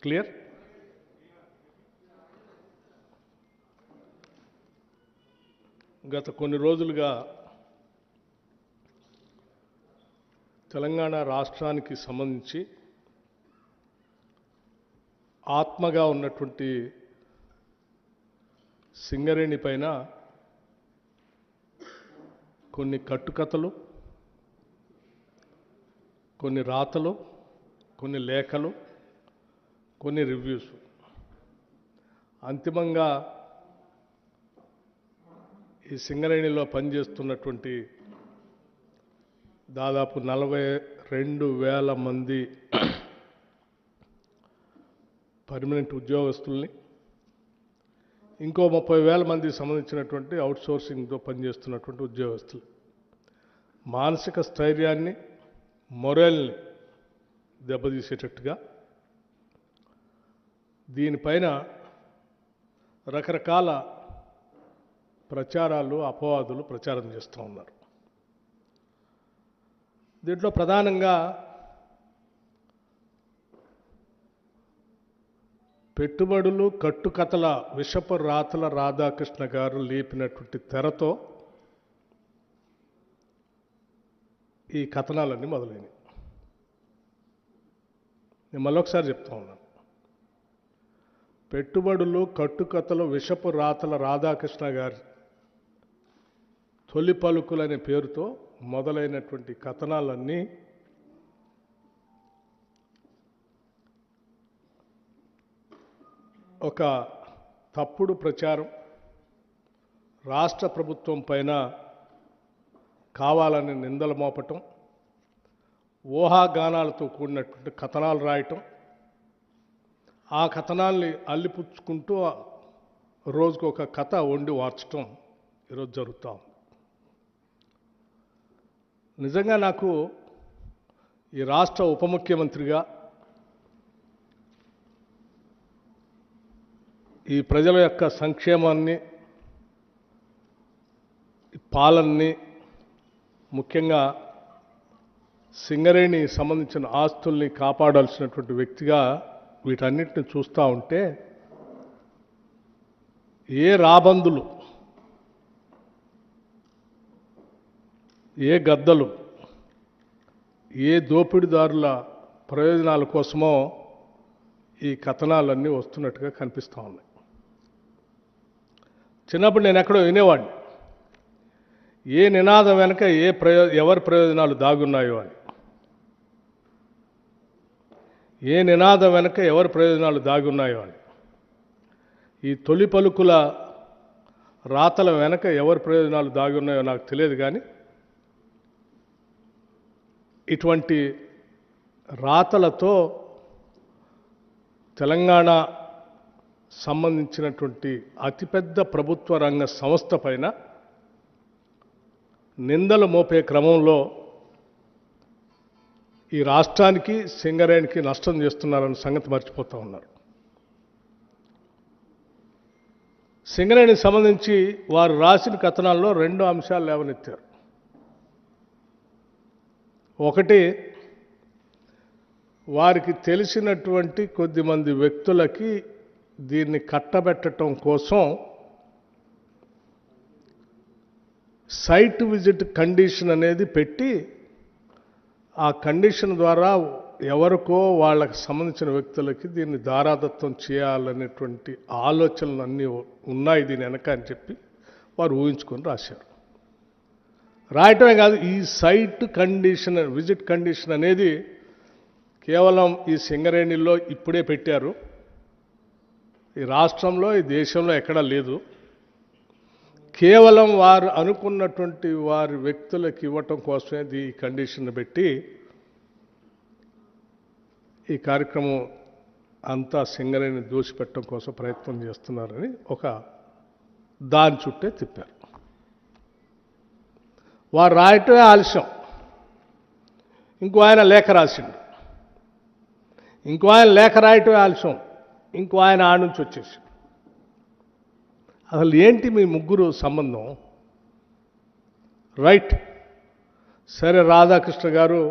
Clear? గత కొన్ని రోజులుగా తెలంగాణ రాష్ట్రానికి సంబంధించి ఆత్మగా ఉన్నటువంటి సింగరేణి పైన కొన్ని కట్టుకథలు, కొన్ని రాతలు, కొన్ని లేఖలు, కొన్ని రివ్యూస్, అంతిమంగా ఈ సింగరేణిలో పనిచేస్తున్నటువంటి దాదాపు 42,000 మంది పర్మనెంట్ ఉద్యోగస్తుల్ని, ఇంకో 30,000 మందికి సంబంధించినటువంటి అవుట్సోర్సింగ్తో పనిచేస్తున్నటువంటి ఉద్యోగస్తులు మానసిక స్థైర్యాన్ని, మొరల్ని దెబ్బతీసేటట్టుగా దీనిపైన రకరకాల ప్రచారాలు, అపవాదులు ప్రచారం చేస్తూ ఉన్నారు. దీంట్లో ప్రధానంగా పెట్టుబడులు, కట్టుకథల విషపు రాతల రాధాకృష్ణ గారు లేపినటువంటి తెరతో ఈ కథనాలన్నీ మొదలైనవి. నేను మళ్ళొకసారి చెప్తా ఉన్నాను. పెట్టుబడులు, కట్టుకథలు, విషపు రాతల రాధాకృష్ణ గారి తొలి పలుకులనే పేరుతో మొదలైనటువంటి కథనాలన్నీ ఒక తప్పుడు ప్రచారం, రాష్ట్ర ప్రభుత్వం పైన కావాలని నిందలు మోపటం, ఊహాగానాలతో కూడినటువంటి కథనాలు రాయటం, ఆ కథనాల్ని అల్లిపుచ్చుకుంటూ రోజుకు ఒక కథ వండి వార్చటం ఈరోజు జరుగుతూ ఉంది. నిజంగా నాకు ఈ రాష్ట్ర ఉప ముఖ్యమంత్రిగా ఈ ప్రజల యొక్క సంక్షేమాన్ని, పాలనని, ముఖ్యంగా సింగరేణి సంబంధించిన ఆస్తుల్ని కాపాడాల్సినటువంటి వ్యక్తిగా వీటన్నిటిని చూస్తూ ఉంటే ఏ రాబందులు, ఏ గద్దలు, ఏ దోపిడీదారుల ప్రయోజనాల కోసమో ఈ కథనాలన్నీ వస్తున్నట్టుగా కనిపిస్తూ ఉన్నాయి. చిన్నప్పుడు నేను ఎక్కడో వినేవాడిని, ఏ నినాదం వెనక ఎవరి ప్రయోజనాలు దాగున్నాయో అని. ఏ నినాదం వెనక ఎవరి ప్రయోజనాలు దాగున్నాయో అని. ఈ తొలి పలుకుల రాతల వెనక ఎవరి ప్రయోజనాలు దాగున్నాయో నాకు తెలియదు, కానీ ఇటువంటి రాతలతో తెలంగాణ సంబంధించినటువంటి అతిపెద్ద ప్రభుత్వ రంగ సంస్థ పైన నిందలు మోపే క్రమంలో ఈ రాష్ట్రానికి, సింగరేణికి నష్టం చేస్తున్నారన్న సంగతి మర్చిపోతూ ఉన్నారు. సింగరేణికి సంబంధించి వారు రాసిన కథనాల్లో 2 అంశాలు లేవనెత్తారు. ఒకటి, వారికి తెలిసినటువంటి కొద్దిమంది వ్యక్తులకి దీన్ని కట్టబెట్టడం కోసం సైట్ విజిట్ కండిషన్ అనేది పెట్టి, ఆ కండిషన్ ద్వారా ఎవరికో వాళ్ళకి సంబంధించిన వ్యక్తులకి దీన్ని దారాదత్తం చేయాలనేటువంటి ఆలోచనలు అన్నీ ఉన్నాయి దీని వెనక అని చెప్పి వారు ఊహించుకొని రాశారు. రాయటమే కాదు, ఈ సైట్ కండిషన్, విజిట్ కండిషన్ అనేది కేవలం ఈ సింగరేణిలో ఇప్పుడే పెట్టారు. ఈ రాష్ట్రంలో, ఈ దేశంలో ఎక్కడా లేదు. కేవలం వారు అనుకున్నటువంటి వారి వ్యక్తులకు ఇవ్వటం కోసమే ఈ కండిషన్ పెట్టి ఈ కార్యక్రమం అంతా సింగరేణిని దూషిపెట్టడం కోసం ప్రయత్నం చేస్తున్నారని ఒక దాని చుట్టే తిప్పారు. వారు రాయటమే ఆలస్యం. ఇంకో ఆయన లేఖ రాసిండు, ఇంకో ఆయన లేఖ రాయటమే ఆలస్యం, ఇంకో ఆయన ఆడ నుంచి వచ్చేసి. అసలు ఏంటి మీ ముగ్గురు సంబంధం? రైట్, సరే, రాధాకృష్ణ గారు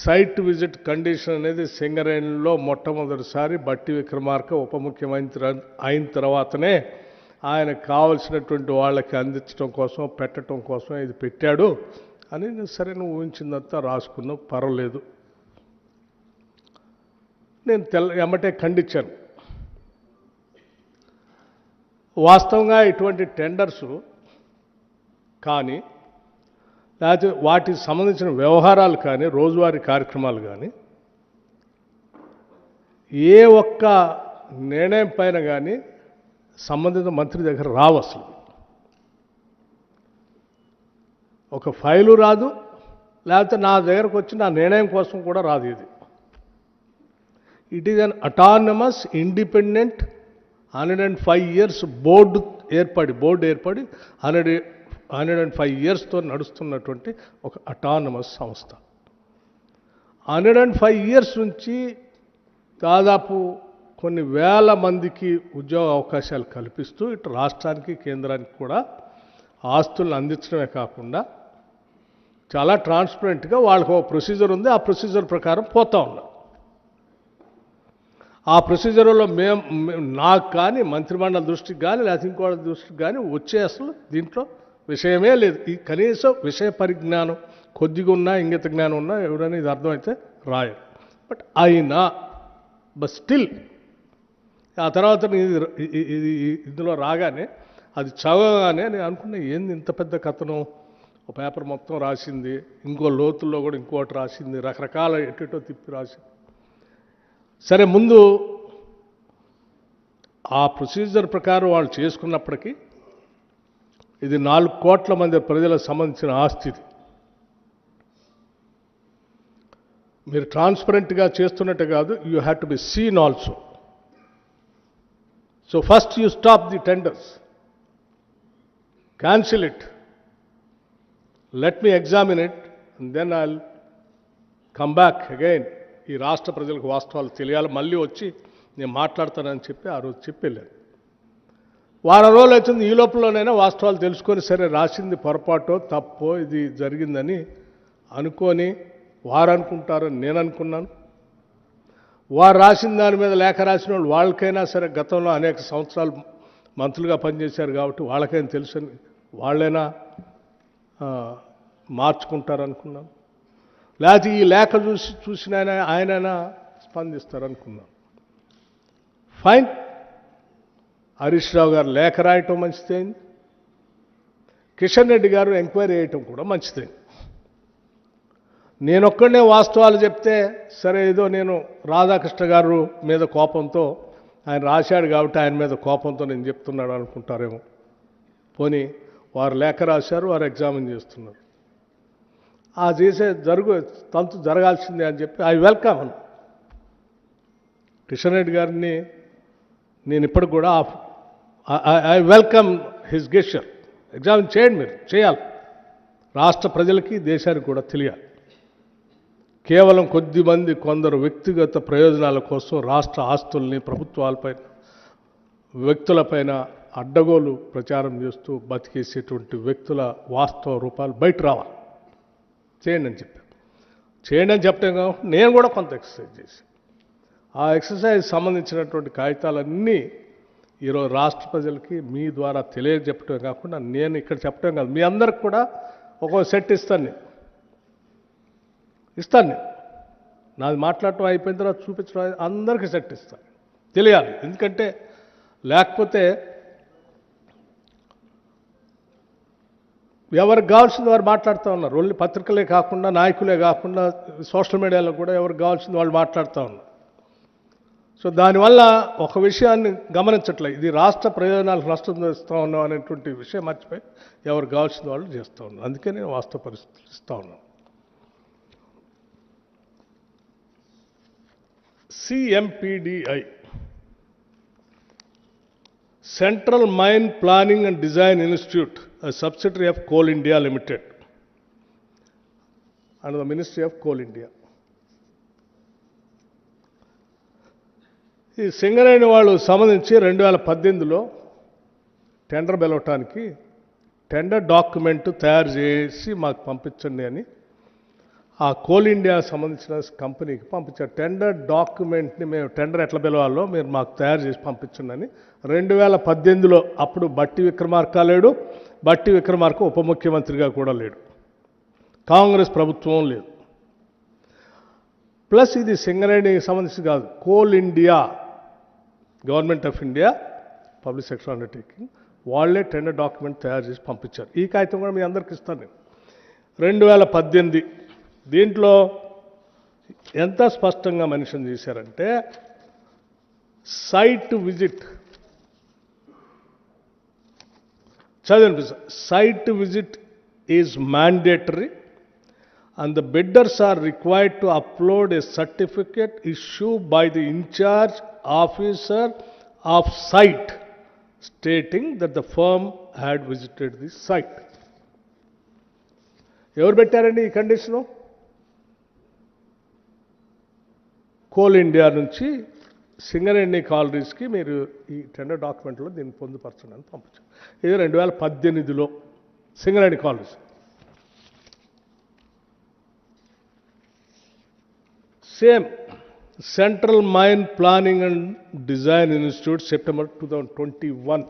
సైట్ విజిట్ కండిషన్ అనేది సింగరేణిలో మొట్టమొదటిసారి బట్టి విక్రమార్క ఉప ముఖ్యమంత్రి అయిన తర్వాతనే ఆయన కావలసినటువంటి వాళ్ళకి అందించడం కోసం పెట్టడం కోసం ఇది పెట్టాడు అని సరే నువ్వు ఊహించిందంతా రాసుకున్నావు, పర్వాలేదు. నేను ఎమ్మటే ఖండించాను. వాస్తవంగా ఇటువంటి టెండర్స్ కానీ లేకపోతే వాటికి సంబంధించిన వ్యవహారాలు కానీ రోజువారీ కార్యక్రమాలు కానీ ఏ ఒక్క నిర్ణయం పైన కానీ సంబంధిత మంత్రి దగ్గర రావు. అసలు ఒక ఫైలు రాదు, లేకపోతే నా దగ్గరకు వచ్చి నా నిర్ణయం కోసం కూడా రాదు. It is an autonomous independent 105 years board ఏర్పడి 105 yearsతో నడుస్తున్నటువంటి ఒక అటానమస్ సంస్థ. 105 years నుంచి దాదాపు కొన్ని వేల మందికి ఉద్యోగ అవకాశాలు కల్పిస్తూ ఇటు రాష్ట్రానికి కేంద్రానికి కూడా ఆస్తులను అందించడమే కాకుండా చాలా ట్రాన్స్పరెంట్గా వాళ్ళకు ఒక ప్రొసీజర్ ఉంది. ఆ ప్రొసీజర్ ప్రకారం పోతా ఉన్నారు. ఆ ప్రొసీజర్లో నాకు కానీ మంత్రిమండలి దృష్టికి కానీ లేకపోతే ఇంకోటి దృష్టికి కానీ వచ్చే అసలు దీంట్లో విషయమే లేదు. ఈ కనీసం విషయ పరిజ్ఞానం కొద్దిగా ఉన్నా, ఇంగిత జ్ఞానం ఉన్నా ఎవరైనా ఇది అర్థమైతే రాయరు. బట్ అయినా స్టిల్ ఆ తర్వాత ఇది ఇందులో రాగానే అది చదవగానే నేను అనుకున్నా, ఏంది ఇంత పెద్ద కథనం, ఒక పేపర్ మొత్తం రాసింది, ఇంకో లోతుల్లో కూడా ఇంకోటి రాసింది, రకరకాల ఎటో తిప్పి రాసింది. సరే, ముందు ఆ ప్రొసీజర్ ప్రకారం వాళ్ళు చేసుకున్నప్పటికీ ఇది 4 కోట్ల మంది ప్రజలకు సంబంధించిన ఆస్తి. మీరు ట్రాన్స్పరెంట్గా చేస్తున్నట్టే కాదు, you have to be seen also. So first you stop the tenders, cancel it, let me examine it, and then I'll come back again. ఈ రాష్ట్ర ప్రజలకు వాస్తవాలు తెలియాలి, మళ్ళీ వచ్చి నేను మాట్లాడతానని చెప్పి ఆ రోజు చెప్పి వెళ్ళాను. వారం రోజులు అవుతుంది. ఈ లోపలనైనా వాస్తవాలు తెలుసుకొని సరే రాసింది పొరపాటో తప్పో ఇది జరిగిందని అనుకొని వారు అనుకుంటారని నేను అనుకున్నాను. వారు రాసిన దాని మీద లేఖ రాసిన వాళ్ళు వాళ్ళకైనా సరే గతంలో అనేక సంవత్సరాలు మంత్రులుగా పనిచేశారు కాబట్టి వాళ్ళకైనా తెలుసని వాళ్ళైనా మార్చుకుంటారనుకున్నాను. లేకపోతే ఈ లేఖ చూసిన ఆయనైనా స్పందిస్తారనుకున్నాను. ఫైన్, హరీష్ రావు గారు లేఖ రాయటం మంచిదైంది, కిషన్ రెడ్డి గారు ఎంక్వైరీ చేయటం కూడా మంచిదైంది. నేనొక్కడనే వాస్తవాలు చెప్తే సరే ఏదో నేను రాధాకృష్ణ గారు మీద కోపంతో ఆయన రాశాడు కాబట్టి ఆయన మీద కోపంతో నేను చెప్తున్నాడు అనుకుంటారేమో. పోనీ వారు లేఖ రాశారు, వారు ఎగ్జామిన్ చేస్తున్నారు. ఆ చేసే తంతు జరగాల్సిందే అని చెప్పి ఐ వెల్కమ్ అను. కిషన్ రెడ్డి గారిని నేను ఇప్పటికి కూడా I welcome his gesture. Examine చేయండి, మీరు చేయాలి. రాష్ట్ర ప్రజలకి దేశానికి కూడా తెలియాలి. కేవలం కొద్దిమంది కొందరు వ్యక్తిగత ప్రయోజనాల కోసం రాష్ట్ర ఆస్తుల్ని ప్రభుత్వాలపైన వ్యక్తులపైన అడ్డగోలు ప్రచారం చేస్తూ బతికేసేటువంటి వ్యక్తుల వాస్తవ రూపాలు బయట రావాలి. చేయండి అని చెప్పాను. చేయండి అని చెప్పడం కాబట్టి నేను కూడా కొంత ఎక్సర్సైజ్ చేశాను. ఆ ఎక్సర్సైజ్ సంబంధించినటువంటి కాగితాలన్నీ ఈరోజు రాష్ట్ర ప్రజలకి మీ ద్వారా తెలియజెప్పటమే కాకుండా నేను ఇక్కడ చెప్పడం కాదు, మీ అందరికి కూడా ఒక్కో సెట్ ఇస్తాను. నాది మాట్లాడటం అయిపోయిన తర్వాత చూపించడం అందరికీ సెట్ ఇస్తాను, తెలియాలి. ఎందుకంటే లేకపోతే ఎవరికి కావాల్సింది వారు మాట్లాడుతూ ఉన్నారు. ఓన్లీ పత్రికలే కాకుండా, నాయకులే కాకుండా సోషల్ మీడియాలో కూడా ఎవరికి కావాల్సింది వాళ్ళు మాట్లాడుతూ ఉన్నారు. సో దానివల్ల ఒక విషయాన్ని గమనించట్లే, ఇది రాష్ట్ర ప్రయోజనాలకు నష్టం చేస్తూ ఉన్నాం అనేటువంటి విషయం మర్చిపోయి ఎవరికి కావాల్సింది వాళ్ళు చేస్తూ ఉన్నారు. అందుకే నేను వాస్తవ పరిస్థితులు ఇస్తూ ఉన్నాను. CMPDI, Central Mine Planning and Design Institute, a subsidiary of Coal India Limited, under the Ministry of Coal India. ఈ సింగరేణి వాళ్ళు సంబంధించి 2018లో టెండర్ పిలవటానికి టెండర్ డాక్యుమెంట్ తయారు చేసి మాకు పంపించండి అని ఆ కోల్ ఇండియా సంబంధించిన కంపెనీకి పంపించారు. టెండర్ డాక్యుమెంట్ని మేము టెండర్ ఎట్లా పిలవాలో మీరు మాకు తయారు చేసి పంపించండి అని 2018లో అప్పుడు బట్టి విక్రమార్క లేడు, బట్టి విక్రమార్క ఉప ముఖ్యమంత్రిగా కూడా లేడు, కాంగ్రెస్ ప్రభుత్వం లేదు. ప్లస్ ఇది సింగరేణికి సంబంధించి కాదు, coal India government of India public sector undertaking వాళ్ళే టెండర్ డాక్యుమెంట్ తయారు చేసి పంపించారు. ఈ కాగితం కూడా మీ అందరికి ఇస్తాను నేను. 2018 దీంట్లో ఎంత స్పష్టంగా మెన్షన్ చేశారంటే సైట్ విజిట్, చదవండి, site visit is mandatory and the bidders are required to upload a certificate issued by the incharge officer of site stating that the firm had visited the site. ఎవరు పెట్టారండి ఈ condition? Coal India నుంచి సింగరేణి కాలరీస్కి మీరు ఈ tender డాక్యుమెంట్లో దీన్ని పొందుపరచండి అని పంపించారు. ఇది 2018లో Singareni collieries. Same central mine planning and design institute September 2021.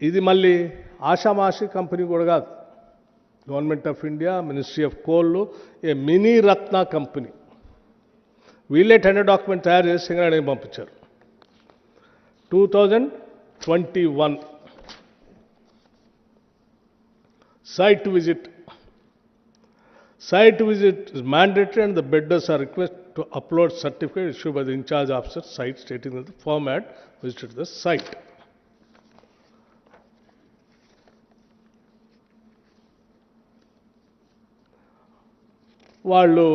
ఇది మళ్ళీ ఆషామాషి కంపెనీ కూడా కాదు, government of India, ministry of coal, a mini Ratna company. వీళ్ళే టెండర్ డాక్యుమెంట్ తయారు చేసి సింగరేణికి పంపించారు. 2021 site visit. Site visit is mandatory and the bidders are requested to upload certificate issued by the in-charge officer site stating that the firm had visited the site. వాళ్ళు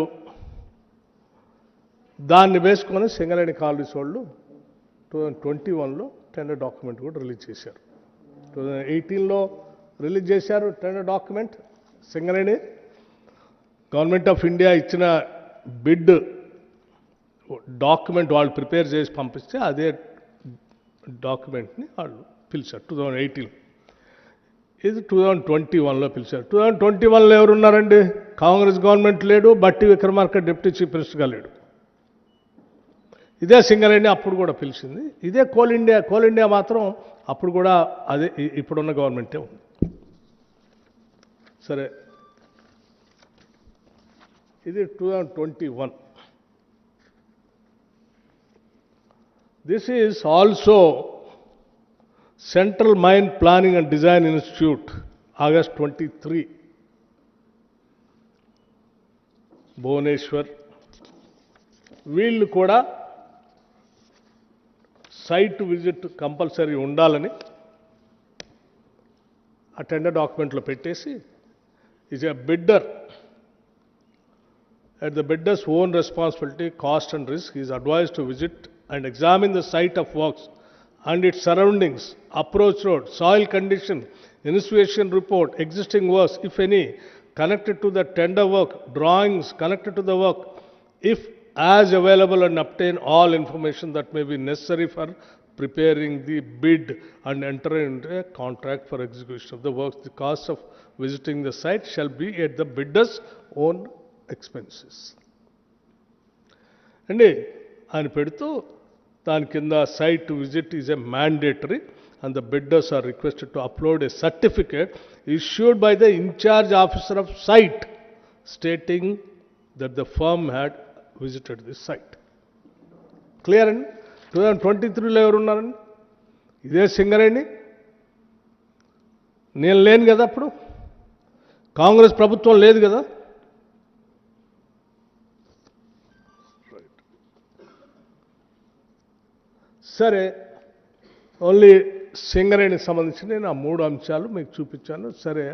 దాన్ని వేసుకొని Singareni colonies వాళ్ళు 2021లో tender document కూడా release చేశారు. 2018లో release చేశారు tender document. Singareni government of India ఇచ్చిన bid document వాళ్ళు prepare చేసి పంపిస్తే అదే డాక్యుమెంట్ని వాళ్ళు పిలిచారు 2018. ఇది 2021లో పిలిచారు. 2021లో ఎవరున్నారండి? కాంగ్రెస్ గవర్నమెంట్ లేడు, బట్టి విక్రమార్క డిప్యూటీ చీఫ్ మినిస్టర్గా లేడు. ఇదే సింగరేణి అప్పుడు కూడా పిలిచింది. ఇదే కోల్ ఇండియా. కోల్ ఇండియా మాత్రం అప్పుడు కూడా అదే ఇప్పుడున్న గవర్నమెంటే ఉంది. సరే, ఇది 2021. This is also Central mine planning and design Institute, August 23, Bhubaneswar. వీళ్ళు కూడా సైట్ విజిట్ కంపల్సరీ ఉండాలని ఆ టెండర్ డాక్యుమెంట్లో పెట్టేసి, is a bidder at the bidder's own responsibility, cost and risk, he is advised to visit and examine the site of works and its surroundings, approach road, soil condition, initiation report, existing works, if any, connected to the tender work, drawings connected to the work, if as available, and obtain all information that may be necessary for preparing the bid and enter into a contract for execution of the works. The cost of visiting the site shall be at the bidder's own expenses. అండి ఆయన పెడుతూ దాని కింద site visit is a mandatory and the bidders are requested to upload a certificate issued by the in-charge officer of site stating that the firm had visited this site. Clear అండి? 2023లో ఎవరున్నారండి? ఇదే సింగరేణి. నేను లేను కదా అప్పుడు, కాంగ్రెస్ ప్రభుత్వం లేదు కదా. సరే, ఓన్లీ సింగరేణికి సంబంధించి నేను ఆ 3 అంశాలు మీకు చూపించాను. సరే,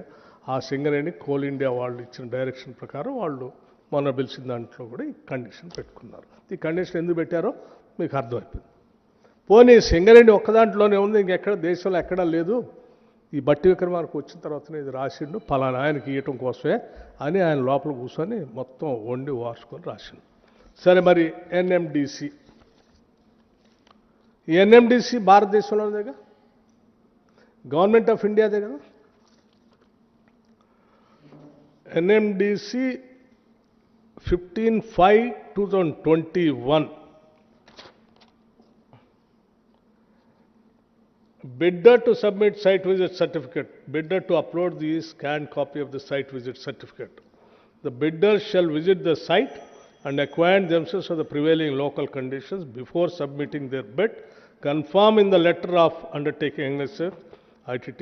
ఆ సింగరేణి కోల్ ఇండియా వాళ్ళు ఇచ్చిన డైరెక్షన్ ప్రకారం వాళ్ళు మొన్న పిలిచిన దాంట్లో కూడా ఈ కండిషన్ పెట్టుకున్నారు. ఈ కండిషన్ ఎందుకు పెట్టారో మీకు అర్థమైపోయింది. పోనీ సింగరేణి ఒక్క దాంట్లోనే ఉంది, ఇంకెక్కడ దేశంలో ఎక్కడా లేదు. ఈ బట్టి విక్రమార్క వచ్చిన తర్వాతనే ఇది రాసిండు, పలానా ఆయనకి ఇవ్వటం కోసమే అని ఆయన లోపల కూర్చొని మొత్తం వండి వార్చుకొని రాసిండు. సరే, మరి ఎన్ఎండిసి, ఈ ఎన్ఎండిసి భారతదేశంలోనే కదా, గవర్నమెంట్ ఆఫ్ ఇండియాదే కదా. NMDC 15/5/2021. Bidder to submit site visit certificate. Bidder to upload the scanned copy of the site visit certificate. The bidder shall visit the site and acquaint themselves with the prevailing local conditions before submitting their bid. Confirm in the letter of undertaking annexure ITT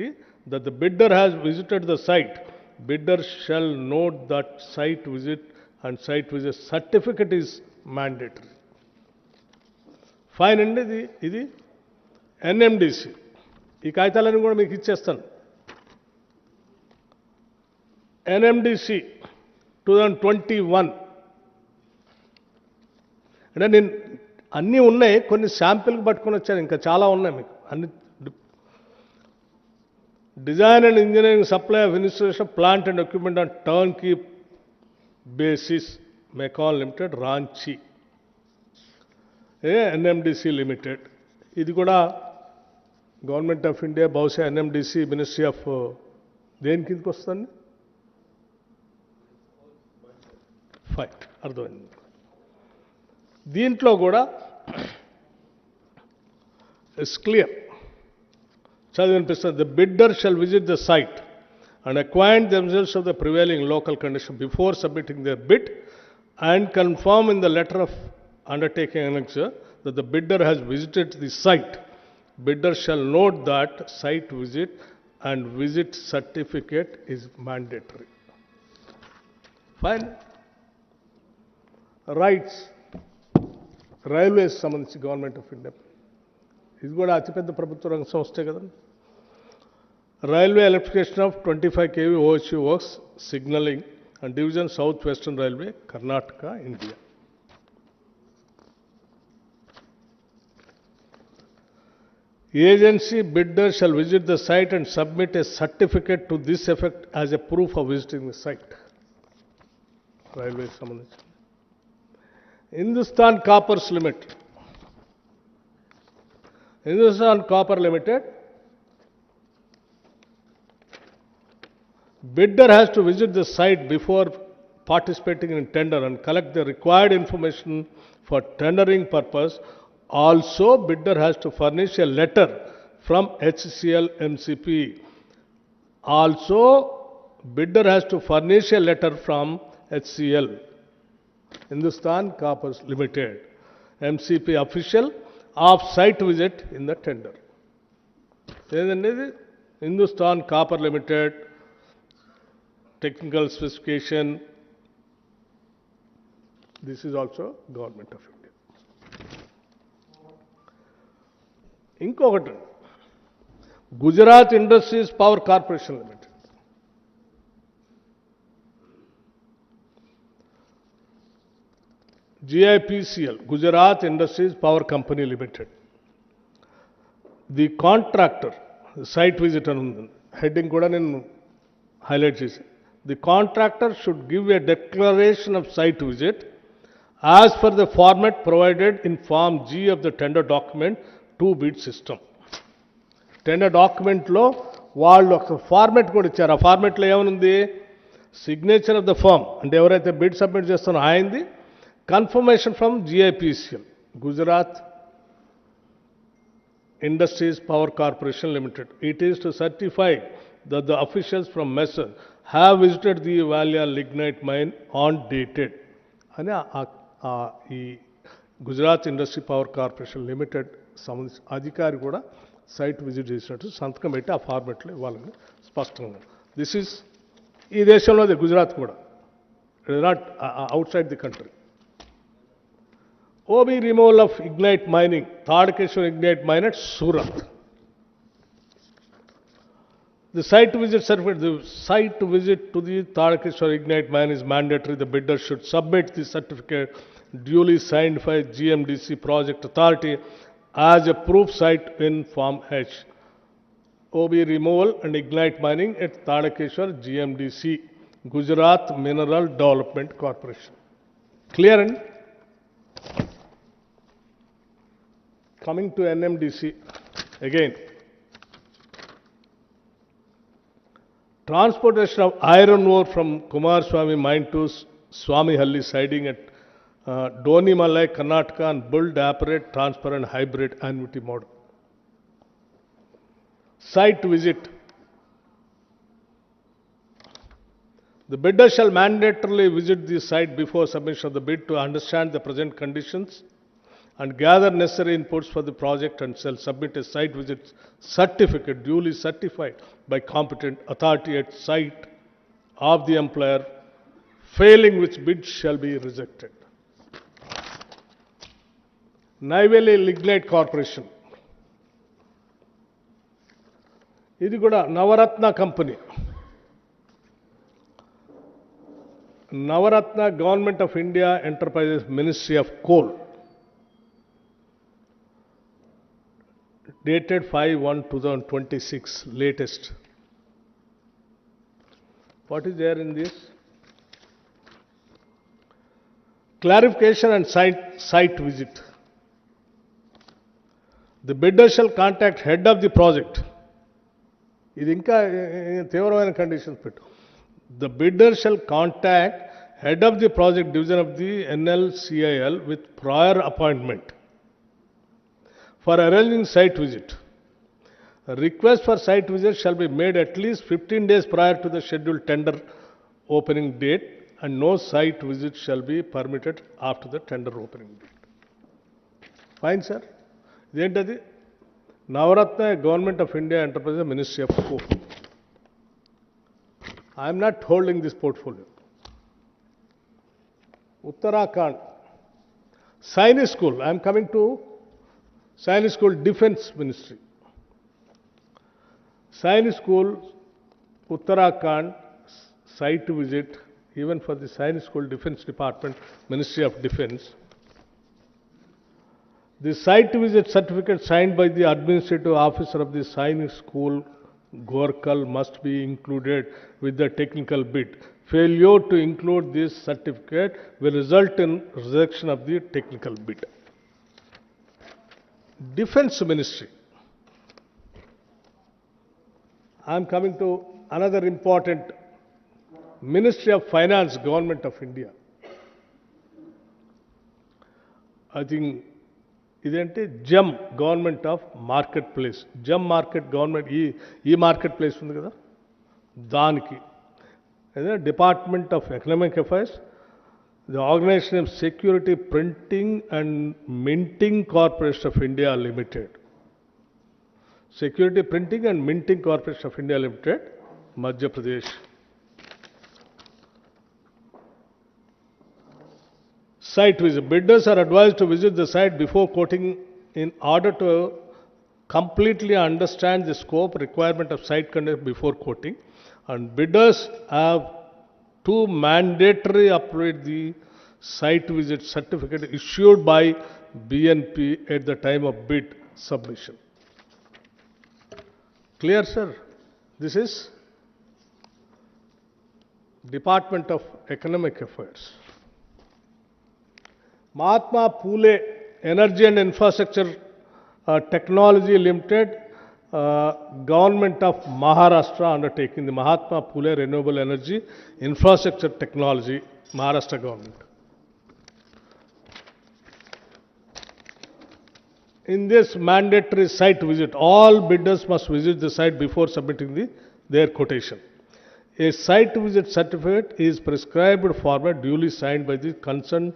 that the bidder has visited the site. Bidder shall note that site visit and site visit certificate is mandatory. Fine అండి ఇది NMDC. ఈ కాగితాలన్నీ కూడా మీకు ఇచ్చేస్తాను. NMDC 2021 అంటే నేను అన్నీ ఉన్నాయి, కొన్ని శాంపిల్కి పట్టుకొని వచ్చాను, ఇంకా చాలా ఉన్నాయి మీకు అన్ని. Design and engineering supply of installation plant and equipment on turnkey basis MECON limited Ranchi NMDC limited. ఇది కూడా గవర్నమెంట్ ఆఫ్ ఇండియా, బహుశా NMDC మినిస్ట్రీ ఆఫ్ దేని కిందకి వస్తుంది? ఫైట్ అర్థమైంది. దీంట్లో కూడా ఇట్స్ క్లియర్, చదివినిపిస్తుంది. The bidder shall visit the site and acquaint themselves of the prevailing local condition before submitting their bid and confirm in the letter of undertaking annexure that the bidder has visited the site. Bidder shall note that site visit and visit certificate is mandatory. Fine. Rights. Railways సంబంధించి government of India, ఇది కూడా అతిపెద్ద ప్రభుత్వ రంగ సంస్థే కదండి. Railway electrification of 25 kV OHV works signalling and division south western railway Karnataka India. Agency bidder shall visit the site and submit a certificate to this effect as a proof of visiting the site. Railways సంబంధించి Hindustan Coppers Limited. Hindustan Copper Limited, bidder has to visit the site before participating in tender and collect the required information for tendering purpose. Also, bidder has to furnish a letter from HCL MCP. Also, bidder has to furnish a letter from HCL, Hindustan Coppers Limited, MCP official of site visit in the tender. ఏదండి ఇది? Hindustan Copper Limited, technical specification. This is also Government of India. ఇంకొకటి Gujarat industries power corporation limited. GIPCL, Gujarat Industries Power Company Limited. The contractor, site visit అని ఉంది, heading కూడా నేను highlight చేశాను. The contractor should give a declaration of site visit as per the format provided in Form G of the tender document to bid system. Tender డాక్యుమెంట్లో వాళ్ళు ఒక format కూడా ఇచ్చారు. ఆ ఫార్మెట్లో ఏమనుంది? సిగ్నేచర్ ఆఫ్ ద ఫార్మ్, అంటే ఎవరైతే బిడ్ సబ్మిట్ చేస్తారో ఆయనది, confirmation from GIPCL, Gujarat industries power corporation limited. It is to certify that the officials from MESSER have visited the Valia lignite mine on dated అని ఈ Gujarat industry power corporation limited సంబంధించిన అధికారి కూడా site visit చేసినట్టు సంతకం పెట్టి ఆ ఫార్మెట్లో ఇవ్వాలని స్పష్టంగా. దిస్ ఈజ్ ఈ దేశంలోది, గుజరాత్ కూడా, it is not out side the country. OB removal of ignite mining, Tadakeshwar ignite mine at Surat. The site visit certificate, the site visit to the Tadakeshwar ignite mine is mandatory. The bidder should submit the certificate duly signed by GMDC project authority as a proof site in Form H. OB removal and ignite mining at Tadakeshwar GMDC, Gujarat Mineral Development Corporation. Clear? And coming to NMDC again. Transportation of iron ore from Kumaraswamy mine to Swamihalli siding at Donimalai, Karnataka, and build, operate, transfer and hybrid annuity model. Site visit. The bidder shall mandatorily visit the site before submission of the bid to understand the present conditions and gather necessary inputs for the project, and shall submit a site visit certificate duly certified by competent authority at site of the employer, failing which bid shall be rejected. Neyveli Lignite Corporation. ఇది కూడా నవరత్న company. Navaratna Government of India Enterprises Ministry of Coal, dated 5/1/2026, latest. What is there in this? Clarification and site visit. The bidder shall contact head of the project. ఇది ఇంకా తీవ్రమైన conditions పెట్టు. The bidder shall contact head of the project division of the NLCIL with prior appointment for arranging site visit. A request for site visit shall be made at least 15 days prior to the scheduled tender opening date, and no site visit shall be permitted after the tender opening date. Fine, sir. ఇదేంటది? Navratna government of India enterprises ministry of coal. I am not holding this portfolio. Uttarakhand, Sainik School. I am coming to Sainik School Defence Ministry. Sainik School, Uttarakhand, site visit, even for the Sainik School Defence Department, Ministry of Defence. The site visit certificate signed by the administrative officer of the Sainik School Gorkal must be included with the technical bid. Failure to include this certificate will result in rejection of the technical bid. Defence Ministry. I am coming to another important Ministry of Finance, Government of India. I think ఇదేంటి జమ్ government of market place. Jammu market government ఈ market place ఉంది కదా, దానికి అదే department of economic affairs, the organisation of security printing and minting corporation of India limited. Security printing and minting corporation of India limited, Madhya Pradesh. Site visit. Bidders are advised to visit the site before quoting in order to completely understand the scope requirement of site conduct before quoting, and bidders have to mandatory upload the site visit certificate issued by BNP at the time of bid submission. Clear, sir? This is Department of Economic Affairs. Mahatma Phule Energy and Infrastructure Technology Limited, Government of Maharashtra undertaking, the Mahatma Phule Renewable Energy Infrastructure Technology, Maharashtra Government. In this mandatory site visit, all bidders must visit the site before submitting their quotation. A site visit certificate is prescribed format duly signed by the concerned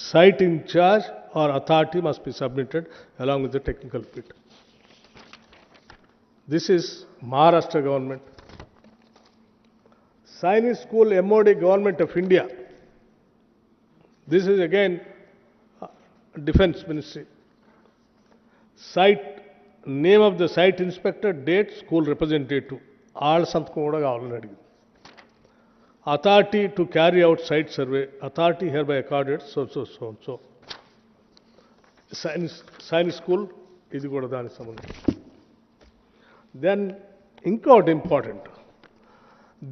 site in charge or authority must be submitted along with the technical bid. This is Maharashtra government. Sainik School MOD Government of India. This is again Defence Ministry. Site, name of the site inspector, date, school representative. All సంతకం కూడా కావాలని అడిగింది. Authority to carry out site survey. Authority hereby accorded so. Sainik School, ఇది కూడా దానికి సంబంధం. Then ఇంకోటి important,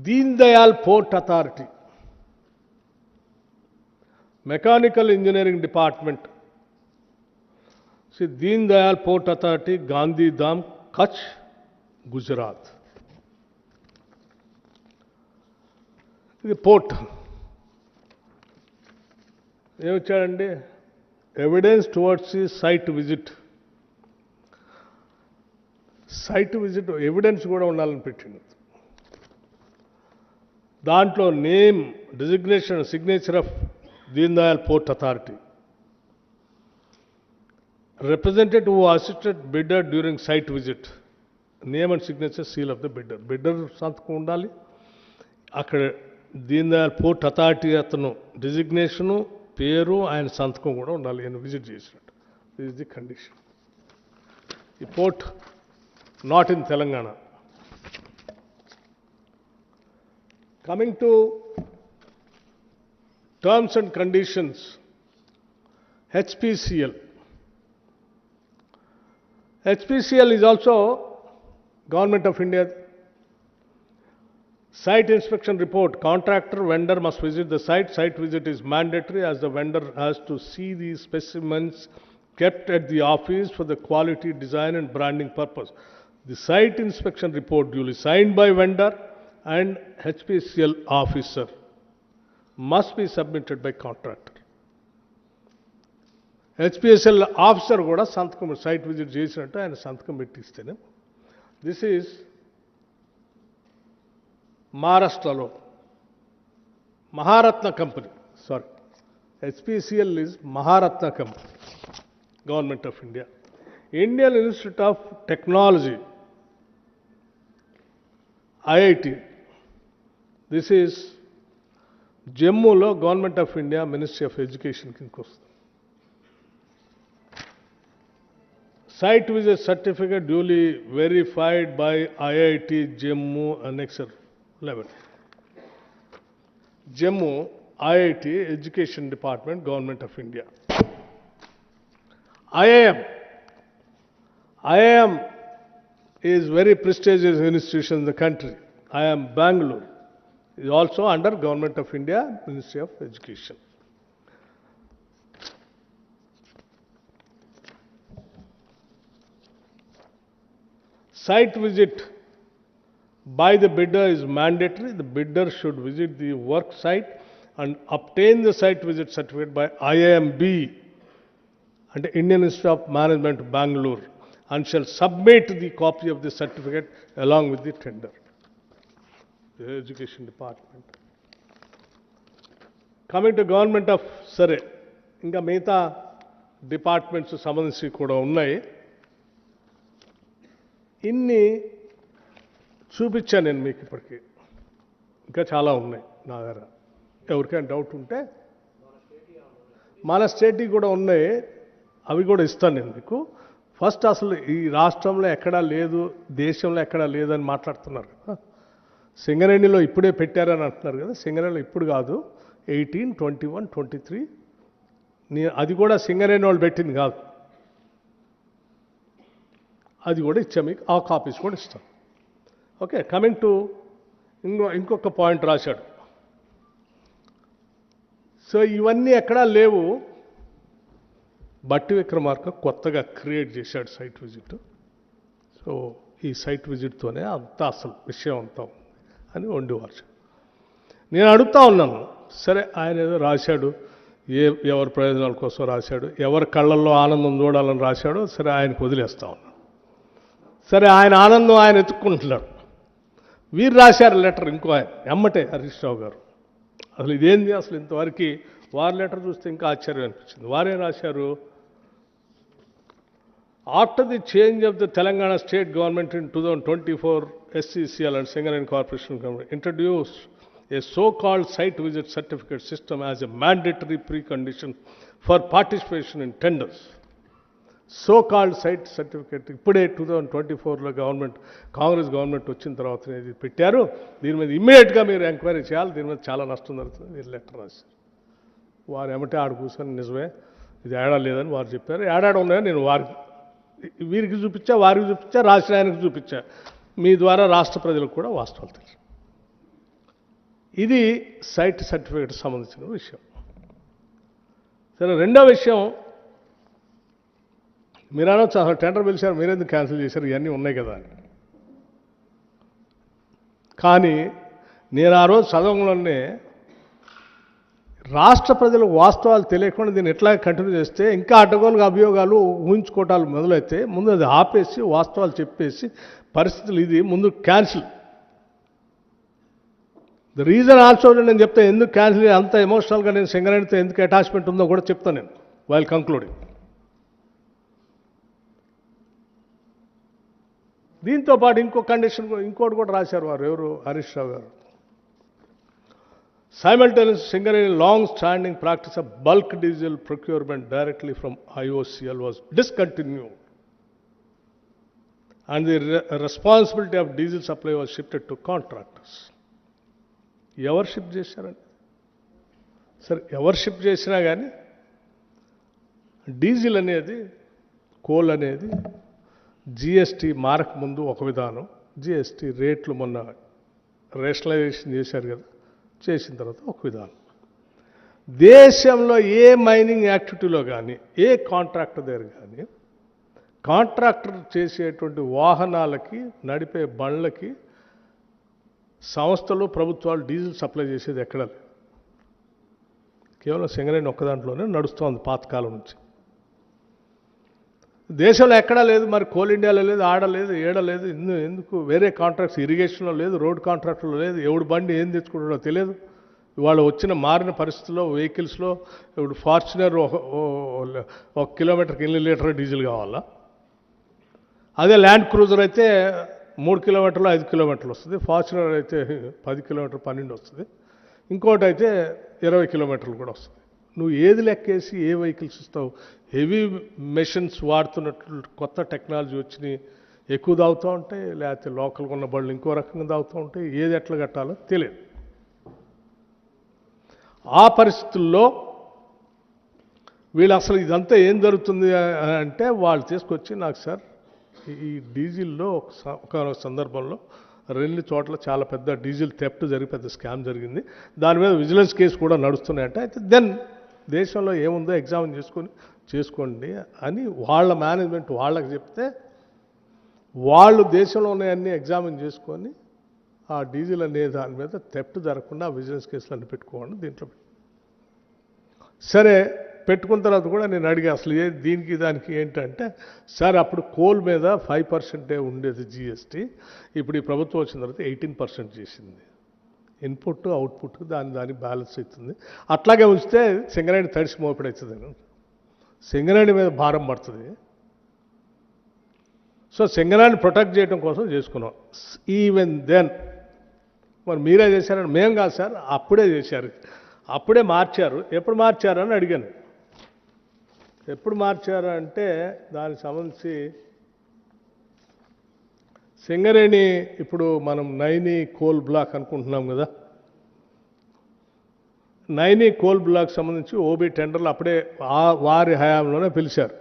Deen Dayal port authority, mechanical engineering department. Deen Dayal port authority, Gandhidham, Kutch, Gujarat. ఇది పోర్ట్ ఏమిచ్చాడండి, evidence towards the site visit. Site visit evidence కూడా ఉండాలని పెట్టింది. దాంట్లో name, designation, signature of Deen Dayal port authority, representative who assisted bidder during site visit, name and signature, seal of the bidder. Bidder సంతకం ఉండాలి, అక్కడ Deen Dayal port authority అతను designation, పేరు, ఆయన సంతకం కూడా ఉండాలి ఆయన విజిట్ చేసినట్టు. This is the condition. ఈ port not in Telangana. Coming to terms and conditions, HPCL. HPCL is also Government of India. Site inspection report. Contractor, vendor must visit the site. Site visit is mandatory as the vendor has to see the specimens kept at the office for the quality, design and branding purpose. The site inspection report duly signed by vendor and HPCL officer must be submitted by contractor. HPCL officer కూడా సంతకం site visit చేసినట్టు ఆయన సంతకం పెట్టిస్తేనే. This is మహారాష్ట్రలో Maharatna company, sorry, HPCL is Maharatna company, government of India. Indian institute of technology, IIT. This is జమ్మూలో government of India ministry of education కిందకి వస్తుంది. Site visit certificate duly verified by IIT Jammu annexure 11. Jammu IIT education department, government of India. IIM is very prestigious institution in the country. IIM Bangalore is also under Government of India, Ministry of Education. Site visit by the bidder is mandatory. The bidder should visit the work site and obtain the site visit certificate by IIMB and Indian Institute of Management, Bangalore, and shall submit the copy of the certificate along with the tender. The Education Department. Coming to Government of సరే ఇంకా మిగతా departments సంబంధించి కూడా ఉన్నాయి. ఇన్ని చూపించాను నేను మీకు ఇప్పటికీ, ఇంకా చాలా ఉన్నాయి నా దగ్గర. ఎవరికైనా డౌట్ ఉంటే మన స్టేట్కి కూడా ఉన్నాయి, అవి కూడా ఇస్తాను నేను మీకు. ఫస్ట్ అసలు ఈ రాష్ట్రంలో ఎక్కడా లేదు, దేశంలో ఎక్కడా లేదని మాట్లాడుతున్నారు కదా. సింగరేణిలో ఇప్పుడే పెట్టారని అంటున్నారు కదా. సింగరేణిలో ఇప్పుడు కాదు, 18, 21, 23, అది కూడా సింగరేణి వాళ్ళు పెట్టింది కాదు. అది కూడా ఇచ్చా మీకు, ఆ కాపీస్ కూడా ఇస్తాం. ఓకే, కమింగ్ టు ఇంకొక పాయింట్ రాశాడు. సో ఇవన్నీ ఎక్కడా లేవు. బట్టి విక్రమార్క కొత్తగా క్రియేట్ చేశాడు సైట్ విజిట్. సో ఈ సైట్ విజిట్తోనే అంతా అసలు విషయం అంతా అని వండివారు. నేను అడుగుతా ఉన్నాను, సరే ఆయన ఏదో రాశాడు, ఎవరి ప్రయోజనాల కోసం రాశాడు, ఎవరి కళ్ళల్లో ఆనందం చూడాలని రాశాడో, సరే ఆయనకు వదిలేస్తా ఉన్నాను. సరే ఆయన ఆనందం ఆయన ఎత్తుక్కుంటున్నాడు. వీరు రాశారు లెటర్, ఇంకో ఆయన ఎమ్మటే హరీష్ రావు గారు. అసలు ఇదేంది, అసలు ఇంతవరకు వారి లెటర్ చూస్తే ఇంకా ఆశ్చర్యం అనిపించింది. వారేం రాశారు, after the change of the Telangana state government in 2024, SCCL and Singareni Corporation Government introduced a so-called site visit certificate system as a mandatory precondition for participation in tenders. So-called site certificate, ఇప్పుడే 2024లో government, Congress government వచ్చిన తర్వాత ఇది పెట్టారు. దీని మీద ఇమ్మీడియట్గా మీరు enquiry చేయాలి, దీని మీద చాలా నష్టం జరుగుతుంది. మీరు లెటర్ రాశారు. వారు ఏమంటే ఆడ కూర్చొని నిజమే ఇది ఏడా లేదని వారు చెప్పారు. ఏడాడు ఉన్నాయని నేను వీరికి చూపించా, వారికి చూపించా, రాసిన ఆయనకు చూపించా. మీ ద్వారా రాష్ట్ర ప్రజలకు కూడా వాస్తవాలు తెలుసు. ఇది సైట్ సర్టిఫికేట్ సంబంధించిన విషయం. సరే, రెండో విషయం, మీరు అనొచ్చు అసలు టెండర్ పిలిచారు మీరెందుకు క్యాన్సిల్ చేశారు, ఇవన్నీ ఉన్నాయి కదా అని. కానీ నేను ఆ రోజు చదవంలోనే రాష్ట్ర ప్రజలకు వాస్తవాలు తెలియకుండా దీన్ని ఎట్లా కంటిన్యూ చేస్తే ఇంకా అడ్డగోలుగా అభియోగాలు ఊహించుకోవటాలు మొదలైతే ముందు అది ఆపేసి వాస్తవాలు చెప్పేసి పరిస్థితులు ఇది ముందు క్యాన్సిల్. ద రీజన్ ఆల్సో నేను చెప్తా ఎందుకు క్యాన్సిల్ అంత ఎమోషనల్గా నేను సింగరేణితో ఎందుకు అటాచ్మెంట్ ఉందో కూడా చెప్తాను నేను వైల్ కంక్లూడింగ్. దీంతో పాటు ఇంకో కండిషన్ ఇంకోటి కూడా రాశారు వారు ఎవరు హరీష్ రావు గారు. Simultaneous Singareni long-standing practice of bulk diesel procurement directly from IOCL was discontinued, and the responsibility of diesel supply was shifted to contractors. ఎవరు షిఫ్ట్ చేశారండి? సరే ఎవరు షిఫ్ట్ చేసినా కానీ డీజిల్ అనేది కోల్ అనేది జిఎస్టీ మారక ముందు ఒక విధానం, జిఎస్టీ రేట్లు మొన్న రేషనలైజేషన్ చేశారు కదా, చేసిన తర్వాత ఒక విధానం. దేశంలో ఏ మైనింగ్ యాక్టివిటీలో కానీ ఏ కాంట్రాక్టర్ దగ్గర కానీ కాంట్రాక్టర్ చేసేటువంటి వాహనాలకి నడిపే బండ్లకి సంస్థలు ప్రభుత్వాలు డీజిల్ సప్లై చేసేది ఎక్కడ లేదు. కేవలం సింగరేణి ఒక్క దాంట్లోనే నడుస్తోంది పాతకాలం నుంచి. దేశంలో ఎక్కడా లేదు, మరి కోల్ ఇండియాలో లేదు, ఆడలేదు, ఏడలేదు. ఎందుకు వేరే కాంట్రాక్ట్స్ ఇరిగేషన్లో లేదు, రోడ్ కాంట్రాక్ట్లో లేదు, ఎవడు బండి ఏం తెచ్చుకుంటాడో తెలియదు. ఇవాళ వచ్చిన మారిన పరిస్థితుల్లో వెహికల్స్లో ఇప్పుడు ఫార్చునర్ ఒక కిలోమీటర్కి 8 లీటర్ డీజిల్ కావాలా, అదే ల్యాండ్ క్రూజర్ అయితే 3 కిలోమీటర్లు 5 కిలోమీటర్లు వస్తుంది, ఫార్చునర్ అయితే 10 కిలోమీటర్ 12 వస్తుంది, ఇంకోటి అయితే 20 కిలోమీటర్లు కూడా వస్తుంది. నువ్వు ఏది లెక్కేసి ఏ వెహికల్స్ ఇస్తావు? హెవీ మెషిన్స్ వాడుతున్నట్లు కొత్త టెక్నాలజీ వచ్చి ఎక్కువ దాగుతూ ఉంటాయి, లేకపోతే లోకల్గా ఉన్న బళ్ళు ఇంకో రకంగా దాగుతూ ఉంటాయి. ఏది ఎట్లా కట్టాలో తెలియదు. ఆ పరిస్థితుల్లో వీళ్ళు అసలు ఇదంతా ఏం జరుగుతుంది అంటే వాళ్ళు తీసుకొచ్చి నాకు సార్ ఈ డీజిల్లో ఒక సందర్భంలో 2 చోట్ల చాలా పెద్ద డీజిల్ థెఫ్ట్ జరిగి పెద్ద స్కామ్ జరిగింది, దాని మీద విజిలెన్స్ కేసు కూడా నడుస్తున్నాయంటే అయితే దెన్ దేశంలో ఏముందో ఎగ్జామిన్ చేసుకోండి అని వాళ్ళ మేనేజ్మెంట్ వాళ్ళకి చెప్తే వాళ్ళు దేశంలో ఉన్నాయన్నీ ఎగ్జామిన్ చేసుకొని ఆ డీజిల్ అనే దాని మీద థెఫ్ట్ జరగకుండా విజిలెన్స్ కేసులు అన్ని పెట్టుకోండి దీంట్లో. సరే పెట్టుకున్న తర్వాత కూడా నేను అడిగా అసలు దీనికి దానికి ఏంటంటే సార్ అప్పుడు కోల్ మీద 5% ఉండేది జిఎస్టీ, ఇప్పుడు ఈ ప్రభుత్వం వచ్చిన తర్వాత 18% చేసింది. ఇన్పుట్ అవుట్పుట్ దాని బ్యాలెన్స్ అవుతుంది. అట్లాగే ఉంచితే సింగరేణి తడిసి మోపిడవుతుంది, సింగరేణి మీద భారం పడుతుంది. సో సింగరేణిని ప్రొటెక్ట్ చేయడం కోసం చేసుకున్నాం. ఈవెన్ దెన్ మరి మీరే చేశారని మేము కాదు సార్, అప్పుడే చేశారు, అప్పుడే మార్చారు. ఎప్పుడు మార్చారు అని అడిగాను. ఎప్పుడు మార్చారు అంటే దానికి సంబంధించి సింగరేణి ఇప్పుడు మనం నైని కోల్ బ్లాక్ అనుకుంటున్నాం కదా, నైని కోల్ బ్లాక్ సంబంధించి ఓబీ టెండర్లు అప్పుడే వారి హయాంలోనే పిలిచారు.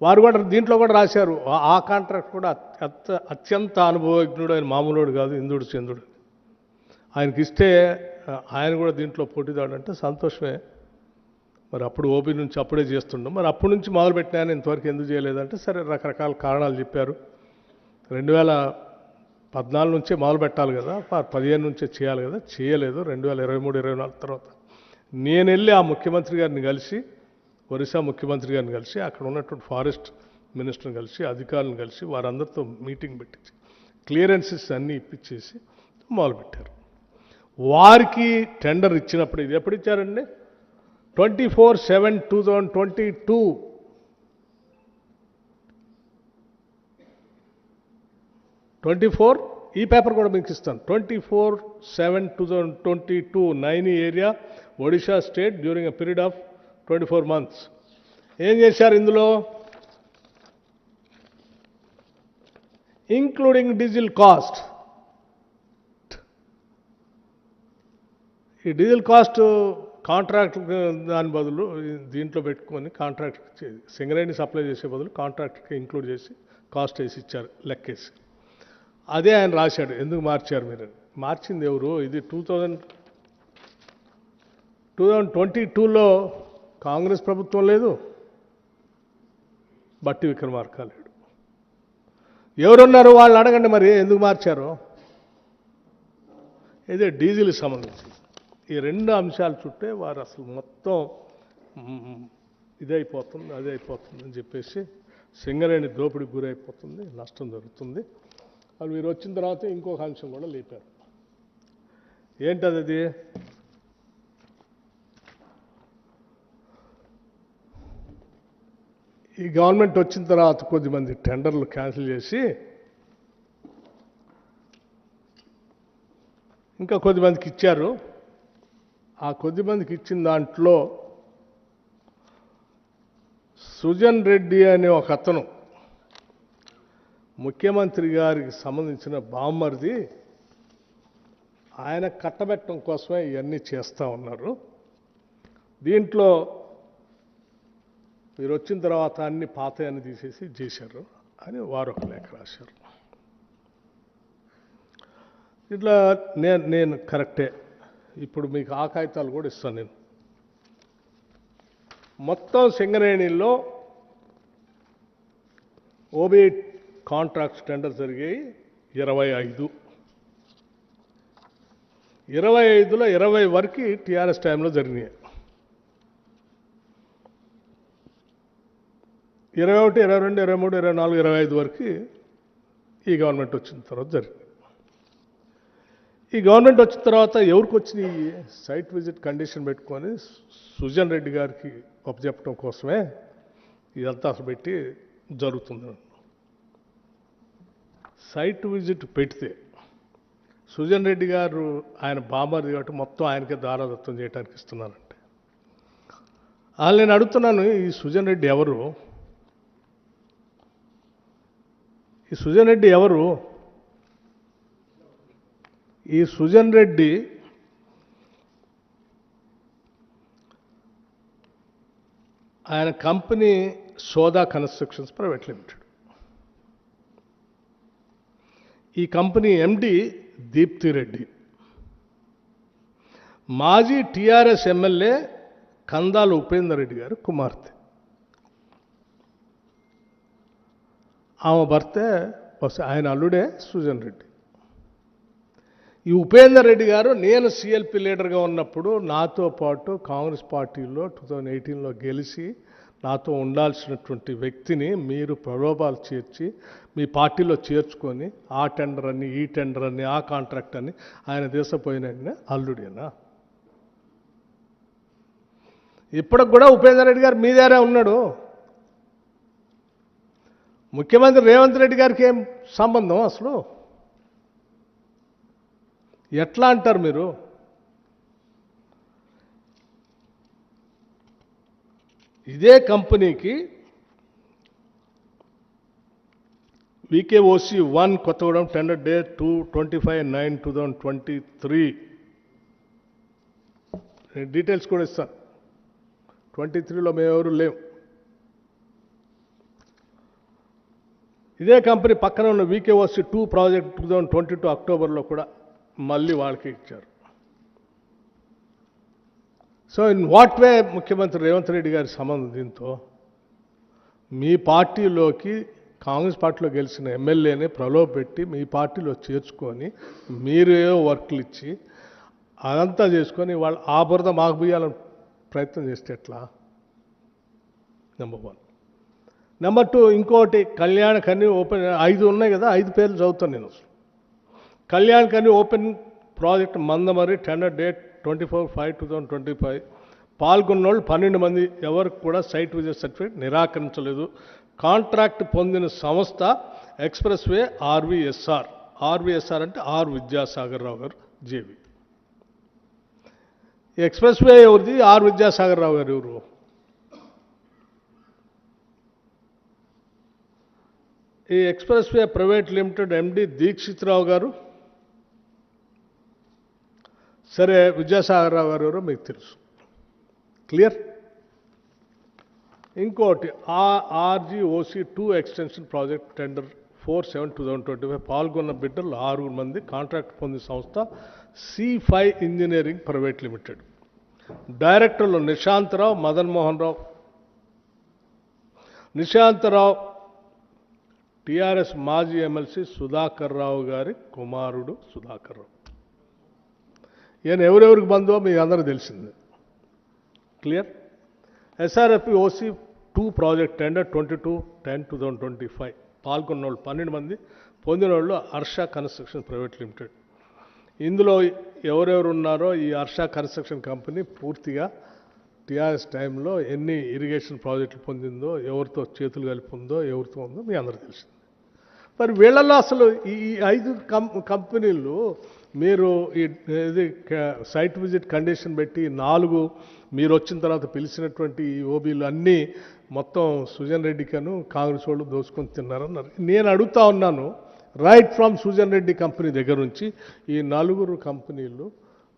వారు కూడా దీంట్లో కూడా రాశారు. ఆ కాంట్రాక్ట్ కూడా అత్యంత అనుభవజ్ఞుడు, ఆయన మామూలుడు కాదు, ఇంద్రుడు చంద్రుడు. ఆయనకి ఇస్తే ఆయన కూడా దీంట్లో పోటీదాడంటే సంతోషమే. మరి అప్పుడు ఓబీ నుంచి అప్పుడే చేస్తుండం, మరి అప్పటి నుంచి మొదలుపెట్టినా ఇంతవరకు ఎందుకు చేయలేదంటే సరే రకరకాల కారణాలు చెప్పారు. 2014 నుంచే మొదలు పెట్టాలి కదా, 15 నుంచే చేయాలి కదా, చేయలేదు. 2023-24 తర్వాత నేను వెళ్ళి ఆ ముఖ్యమంత్రి గారిని కలిసి, ఒరిస్సా ముఖ్యమంత్రి గారిని కలిసి, అక్కడ ఉన్నటువంటి ఫారెస్ట్ మినిస్టర్ని కలిసి, అధికారులను కలిసి వారందరితో మీటింగ్ పెట్టించి క్లియరెన్సెస్ అన్నీ ఇప్పించేసి మొదలుపెట్టారు. వారికి టెండర్ ఇచ్చినప్పుడు ఇది ఎప్పుడు ఇచ్చారండి? 24/7/2022 24 ఈ పేపర్ కూడా మీకు ఇస్తాను. 24/7/2022 Naini area Odisha state during a period of 24 months. ఏం చేశారు ఇందులో? Including diesel cost. ఈ డీజిల్ కాస్ట్ కాంట్రాక్ట్ దాని బదులు దీంట్లో పెట్టుకొని కాంట్రాక్ట్ సింగరేణి సప్లై చేసే బదులు కాంట్రాక్ట్కి ఇంక్లూడ్ చేసి కాస్ట్ వేసి ఇచ్చారు లెక్కేసి. అదే ఆయన రాశాడు. ఎందుకు మార్చారు మీరు? మార్చింది ఎవరు? ఇది 2022లో కాంగ్రెస్ ప్రభుత్వం లేదు, బట్టి విక్రమార్క లేడు. ఎవరున్నారు వాళ్ళని అడగండి మరి ఎందుకు మార్చారు. ఇదే డీజిల్కి సంబంధించి ఈ రెండు అంశాల చుట్టే వారు అసలు మొత్తం ఇదైపోతుంది అదే అయిపోతుంది అని చెప్పేసి సింగరేణి దోపిడికి గురైపోతుంది, నష్టం జరుగుతుంది. వాళ్ళు మీరు వచ్చిన తర్వాత ఇంకొక అంశం కూడా లేపారు. ఏంటది? ఈ గవర్నమెంట్ వచ్చిన తర్వాత కొద్దిమంది టెండర్లు క్యాన్సిల్ చేసి ఇంకా కొద్దిమందికి ఇచ్చారు. ఆ కొద్దిమందికి ఇచ్చిన దాంట్లో సుజన్ రెడ్డి అనే ఒక అతను ముఖ్యమంత్రి గారికి సంబంధించిన బామ్మర్ది, ఆయన కట్టబెట్టడం కోసమే ఇవన్నీ చేస్తూ ఉన్నారు. దీంట్లో మీరు వచ్చిన తర్వాత అన్ని పాతయాన్ని తీసేసి చేశారు అని వారు ఒక లేఖ రాశారు. ఇట్లా నేను కరెక్టే. ఇప్పుడు మీకు ఆ కాగితాలు కూడా ఇస్తాను నేను. మొత్తం సింగరేణిలో ఓబీ కాంట్రాక్ట్స్ టెండర్ జరిగాయి 25. 25లో 20 వరకు టీఆర్ఎస్ టైంలో జరిగినాయి. 21, 22, 23, 24, 25 వరకు ఈ గవర్నమెంట్ వచ్చిన తర్వాత జరిగింది. ఈ గవర్నమెంట్ వచ్చిన తర్వాత ఎవరికి వచ్చినాయి? సైట్ విజిట్ కండిషన్ పెట్టుకొని సుజన్ రెడ్డి గారికి అప్పచెప్పడం కోసమే ఇదంతా అసలు పెట్టి జరుగుతుంది. సైట్ విజిట్ పెడితే సుజన్ రెడ్డి గారు ఆయన బామ్మర్ది కాబట్టి మొత్తం ఆయనకే దారాదత్తం చేయడానికి ఇస్తున్నారంటే వాళ్ళు నేను అడుగుతున్నాను, ఈ సుజన్ రెడ్డి ఎవరు? ఈ సుజన్ రెడ్డి ఎవరు? ఈ సుజన్ రెడ్డి ఆయన కంపెనీ సోదా కన్స్ట్రక్షన్స్ ప్రైవేట్ లిమిటెడ్. ఈ కంపెనీ ఎండి దీప్తి రెడ్డి, మాజీ టీఆర్ఎస్ ఎమ్మెల్యే కందాల ఉపేందర్ రెడ్డి గారు కుమార్తె. ఆమె భర్తే ఆయన అల్లుడే సుజన్ రెడ్డి. ఈ ఉపేందర్ రెడ్డి గారు నేను సిఎల్పి లీడర్గా ఉన్నప్పుడు నాతో పాటు కాంగ్రెస్ పార్టీలో 2018లో గెలిచి నాతో ఉండాల్సినటువంటి వ్యక్తిని మీరు ప్రలోభాలు చేర్చి మీ పార్టీలో చేర్చుకొని ఆ టెండర్ అని ఈ టెండర్ అని ఆ కాంట్రాక్ట్ అని ఆయన దేశపోయిన అల్లుడేనా? ఇప్పటికి కూడా ఉపేందర్ రెడ్డి గారు మీ దగ్గరే ఉన్నాడు. ముఖ్యమంత్రి రేవంత్ రెడ్డి గారికి ఏం సంబంధం అసలు? ఎట్లా అంటారు మీరు? ఇదే కంపెనీకి VKOC 1 Kothagudem tender date 25/9/2023 details కూడా ఇస్తాను. 23లో మేమెవరు లేవు. ఇదే కంపెనీ పక్కన ఉన్న VKOC 2 ప్రాజెక్ట్ 2022 అక్టోబర్లో కూడా మళ్ళీ వాళ్ళకి ఇచ్చారు. సో ఇన్ వాట్ వే ముఖ్యమంత్రి రేవంత్ రెడ్డి గారి సంబంధం దీంతో? మీ పార్టీలోకి కాంగ్రెస్ పార్టీలో గెలిచిన ఎమ్మెల్యేని ప్రలోభపెట్టి మీ పార్టీలో చేర్చుకొని మీరే వర్క్లు ఇచ్చి అదంతా చేసుకొని వాళ్ళు ఆ బురద మాకు బియ్యాలని ప్రయత్నం చేస్తే ఎట్లా? నెంబర్ 1. నెంబర్ 2, ఇంకోటి కళ్యాణ్ కన్నీ ఓపెన్ 5 ఉన్నాయి కదా, 5 పేర్లు చదువుతాను నేను. Kalyan Khani open project Mandamarri tender date 24/5/2025 పాల్గొన్న వాళ్ళు 12 మంది. ఎవరికి కూడా సైట్ విజిట్ సర్టిఫికేట్ నిరాకరించలేదు. కాంట్రాక్ట్ పొందిన సంస్థ ఎక్స్ప్రెస్ వే ఆర్వీఎస్ఆర్. ఆర్వీఎస్ఆర్ అంటే ఆర్ విద్యాసాగర్ రావు గారు జేవి. ఎక్స్ప్రెస్ వే ఎవరిది? ఆర్ విద్యాసాగర్ రావు గారు ఎవరు? ఈ express way private limited MD Dikshit Rao garu. సరే, విద్యాసాగర్ రావు గారు ఎవరో మీకు తెలుసు. క్లియర్? ఇంకోటి RGOC 2 ఎక్స్టెన్షన్ ప్రాజెక్ట్ టెండర్ 4/7/2025 పాల్గొన్న బిడ్డలు 6 మంది. కాంట్రాక్ట్ పొందిన సంస్థ C5 ఇంజనీరింగ్ ప్రైవేట్ లిమిటెడ్. డైరెక్టర్లు నిశాంతరావు, మదన్ మోహన్ రావు. నిశాంతరావు టీఆర్ఎస్ మాజీ ఎమ్మెల్సీ సుధాకర్ రావు గారి కుమారుడు సుధాకర్ రావు. ఈయన ఎవరెవరికి బంధువో మీకు అందరూ తెలిసింది. క్లియర్. ఎస్ఆర్ఎఫ్పి ఓసీ 2 ప్రాజెక్ట్ టెండర్ 22/10/2025 పాల్గొన్న వాళ్ళు 12 మంది, పొందిన వాళ్ళు హర్ష కన్స్ట్రక్షన్ ప్రైవేట్ లిమిటెడ్. ఇందులో ఎవరెవరు ఉన్నారో ఈ హర్ష కన్స్ట్రక్షన్ కంపెనీ పూర్తిగా టీఆర్ఎస్ టైంలో ఎన్ని ఇరిగేషన్ ప్రాజెక్టులు పొందిందో, ఎవరితో చేతులు కలిపి ఉందో, ఎవరితో ఉందో మీ అందరూ తెలిసింది. మరి వీళ్ళల్లో అసలు ఈ 5 కంపెనీలు మీరు ఇది సైట్ విజిట్ కండిషన్ పెట్టి 4 మీరు వచ్చిన తర్వాత పిలిచినటువంటి ఈ ఓబీలు అన్నీ మొత్తం సుజన్ రెడ్డికను కాంగ్రెస్ వాళ్ళు దోసుకొని తిన్నారన్నారు. నేను అడుగుతా ఉన్నాను, right from Sujan Reddy company దగ్గర నుంచి ఈ 4 కంపెనీలు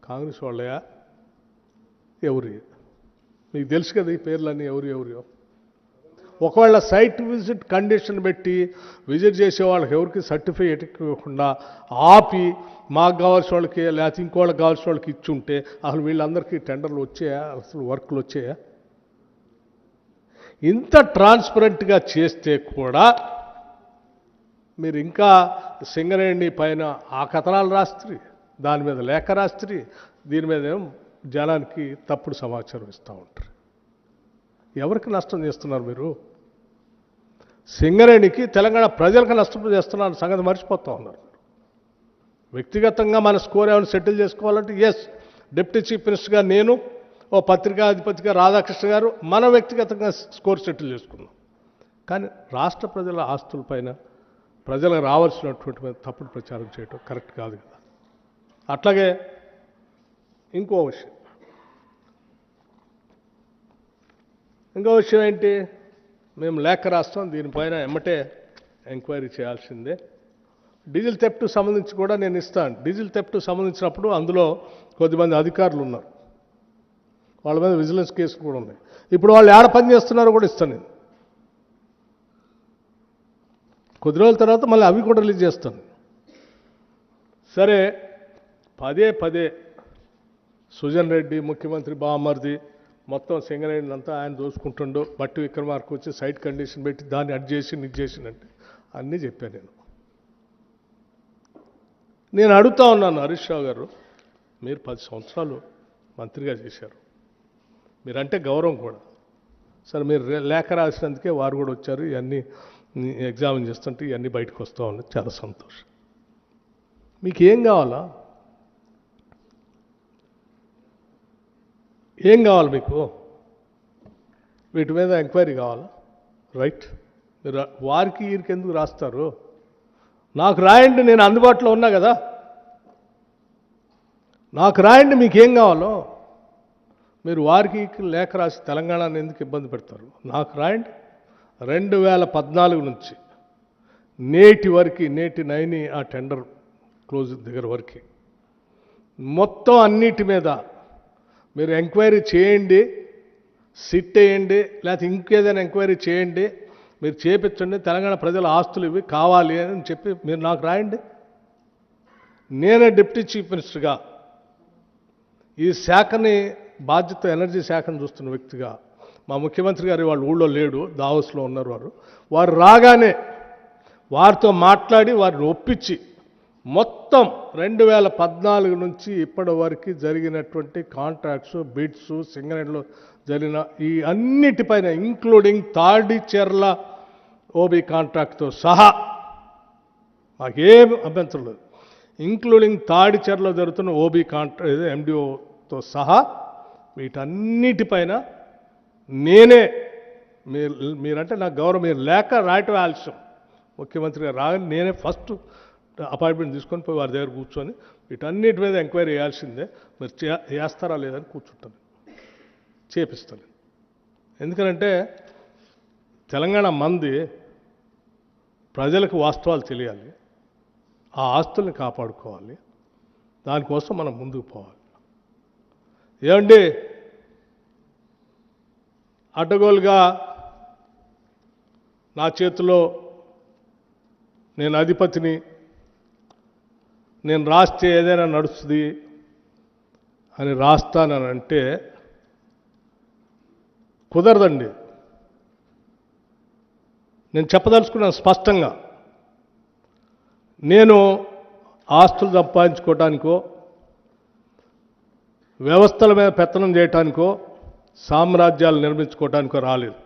కాంగ్రెస్ వాళ్ళయా ఎవరి? మీకు తెలుసు కదా ఈ పేర్లన్నీ ఎవరియో. ఒకవేళ సైట్ విజిట్ కండిషన్ పెట్టి విజిట్ చేసే వాళ్ళకి ఎవరికి సర్టిఫికేట్ ఇవ్వకుండా ఆపి మాకు కావాల్సిన వాళ్ళకి లేకపోతే ఇంకోళ్ళకి కావాల్సిన వాళ్ళకి ఇచ్చి ఉంటే అసలు వీళ్ళందరికీ టెండర్లు వచ్చాయా, అసలు వర్క్లు వచ్చాయా? ఇంత ట్రాన్స్పరెంట్గా చేస్తే కూడా మీరు ఇంకా సింగరేణి పైన ఆ కథనాలు రాస్త్రి, దాని మీద లేఖ రాస్త్రి, దీని మీద ఏం జనానికి తప్పుడు సమాచారం ఇస్తూ ఉంటారు. ఎవరికి నష్టం చేస్తున్నారు మీరు? సింగరేణికి తెలంగాణ ప్రజలకు నష్టం చేస్తున్నారు సంగతి మర్చిపోతూ ఉన్నారు. వ్యక్తిగతంగా మన స్కోర్ ఏమైనా సెటిల్ చేసుకోవాలంటే ఎస్, డిప్యూటీ చీఫ్ మినిస్టర్గా నేను, ఓ పత్రికా అధిపతిగా రాధాకృష్ణ గారు మన వ్యక్తిగతంగా స్కోర్ సెటిల్ చేసుకున్నాం. కానీ రాష్ట్ర ప్రజల ఆస్తులపైన ప్రజలకు రావాల్సినటువంటి తప్పుడు ప్రచారం చేయటం కరెక్ట్ కాదు కదా. అట్లాగే ఇంకో విషయం ఏంటి, మేము లేఖ రాస్తాం, దీనిపైన ఎమ్మటే ఎంక్వైరీ చేయాల్సిందే. డీజిల్ థెఫ్ట్ సంబంధించి కూడా నేను ఇస్తాను. డీజిల్ థెఫ్ట్ సంబంధించినప్పుడు అందులో కొద్దిమంది అధికారులు ఉన్నారు, వాళ్ళ మీద విజిలెన్స్ కేసులు కూడా ఉన్నాయి. ఇప్పుడు వాళ్ళు ఏడ పని చేస్తున్నారో కూడా ఇస్తాను నేను. కొద్ది రోజుల తర్వాత మళ్ళీ అవి కూడా రిలీజ్ చేస్తాను. సరే, పదే సుజన్ రెడ్డి ముఖ్యమంత్రి బామర్ది మొత్తం సింగరేణి అంతా ఆయన దోసుకుంటుండో, బట్టి విక్రమార్క వచ్చి సైట్ కండిషన్ పెట్టి దాన్ని అడ్ చేసి నిజ్ చేసినట్టు అన్నీ చెప్పాను నేను అడుగుతా ఉన్నాను, హరీష్ రావు గారు, మీరు 10 సంవత్సరాలు మంత్రిగా చేశారు, మీరంటే గౌరవం కూడా. సరే, మీరు లేఖ రాసినందుకే వారు కూడా వచ్చారు, ఇవన్నీ ఎగ్జామిన్ చేస్తుంటే ఇవన్నీ బయటకు వస్తూ ఉన్నాయి, చాలా సంతోషం. మీకు ఏం కావాలా? ఏం కావాలి మీకు? వీటి మీద ఎంక్వైరీ కావాలా? రైట్, మీరు వారికి వీరికి ఎందుకు రాస్తారు? నాకు రాయండి, నేను అందుబాటులో ఉన్నా కదా. నాకు రాయండి, మీకేం కావాలో. మీరు వారికి లేఖ రాసి తెలంగాణని ఎందుకు ఇబ్బంది పెడతారు? నాకు రాయండి. 2014 నుంచి నేటి వరకు, నేటి 9 ఆ టెండర్ క్లోజ్ దగ్గర వరకు మొత్తం అన్నిటి మీద మీరు ఎంక్వైరీ చేయండి, సిట్ వేయండి, లేకపోతే ఇంకేదైనా ఎంక్వైరీ చేయండి, మీరు చేపించండి. తెలంగాణ ప్రజల ఆస్తులు ఇవి కావాలి అని చెప్పి మీరు నాకు రాయండి. నేనే డిప్యూటీ చీఫ్ మినిస్టర్గా ఈ శాఖని బాధ్యత, ఎనర్జీ శాఖను చూస్తున్న వ్యక్తిగా, మా ముఖ్యమంత్రి గారు వాళ్ళ ఊళ్ళో లేడు, దావోస్లో ఉన్నారు. వారు రాగానే వారితో మాట్లాడి వారిని ఒప్పించి మొత్తం 2014 నుంచి ఇప్పటి వరకు జరిగినటువంటి కాంట్రాక్ట్స్, బిడ్స్, సింగరేణిలో జరిగిన ఈ అన్నిటిపైన ఇంక్లూడింగ్ తాడిచెర్ల ఓబీ కాంట్రాక్ట్తో సహా మాకేం అభ్యంతరం లేదు. ఇంక్లూడింగ్ తాడిచెర్లో జరుగుతున్న ఓబీ కాంట్రాక్ట్ ఎండిఓతో సహా వీటన్నిటిపైన నేనే, మీరంటే నాకు గౌరవం, మీరు లేక రాయటం ఆలస్యం, ముఖ్యమంత్రి గారు రాగానే నేనే ఫస్ట్ అపాయింట్మెంట్ తీసుకొని పోయి వారి దగ్గర కూర్చొని వీటన్నిటి మీద ఎంక్వైరీ చేయాల్సిందే, మీరు చేస్తారా లేదని కూర్చుంటాను, చేపిస్తాను. ఎందుకంటే తెలంగాణ మంది ప్రజలకు వాస్తవాలు తెలియాలి, ఆ ఆస్తుల్ని కాపాడుకోవాలి, దానికోసం మనం ముందుకు పోవాలి. ఏమండి, అడ్డగోలుగా నా చేతిలో నేను అధిపతిని, నేను రాస్తే ఏదైనా నడుస్తుంది అని రాస్తానంటే కుదరదండి. నేను చెప్పదలుచుకున్నాను స్పష్టంగా. నేను ఆస్తులు సంపాదించుకోవడానికో వ్యవస్థల మీద పెత్తనం చేయటానికో సామ్రాజ్యాలు నిర్మించుకోవటానికో రాలేదు.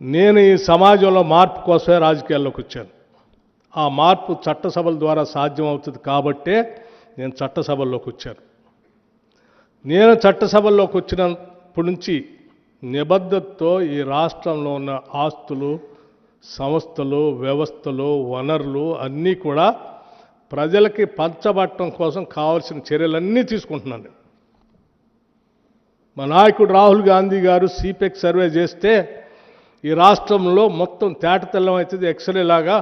నేను ఈ సమాజంలో మార్పు కోసమే రాజకీయాల్లోకి వచ్చాను. ఆ మార్పు చట్టసభల ద్వారా సాధ్యం అవుతుంది కాబట్టే నేను చట్టసభల్లోకి వచ్చాను. నేను చట్టసభల్లోకి వచ్చినప్పటి నుంచి నిబద్ధతతో ఈ రాష్ట్రంలో ఉన్న ఆస్తులు, సంస్థలు, వ్యవస్థలు, వనరులు అన్నీ కూడా ప్రజలకి పంచబట్టడం కోసం కావాల్సిన చర్యలన్నీ తీసుకుంటున్నాను. మా నాయకుడు రాహుల్ గాంధీ గారు సిపెక్ సర్వే చేస్తే ఈ రాష్ట్రంలో మొత్తం తేటతెల్లం అవుతుంది, ఎక్స్రే లాగా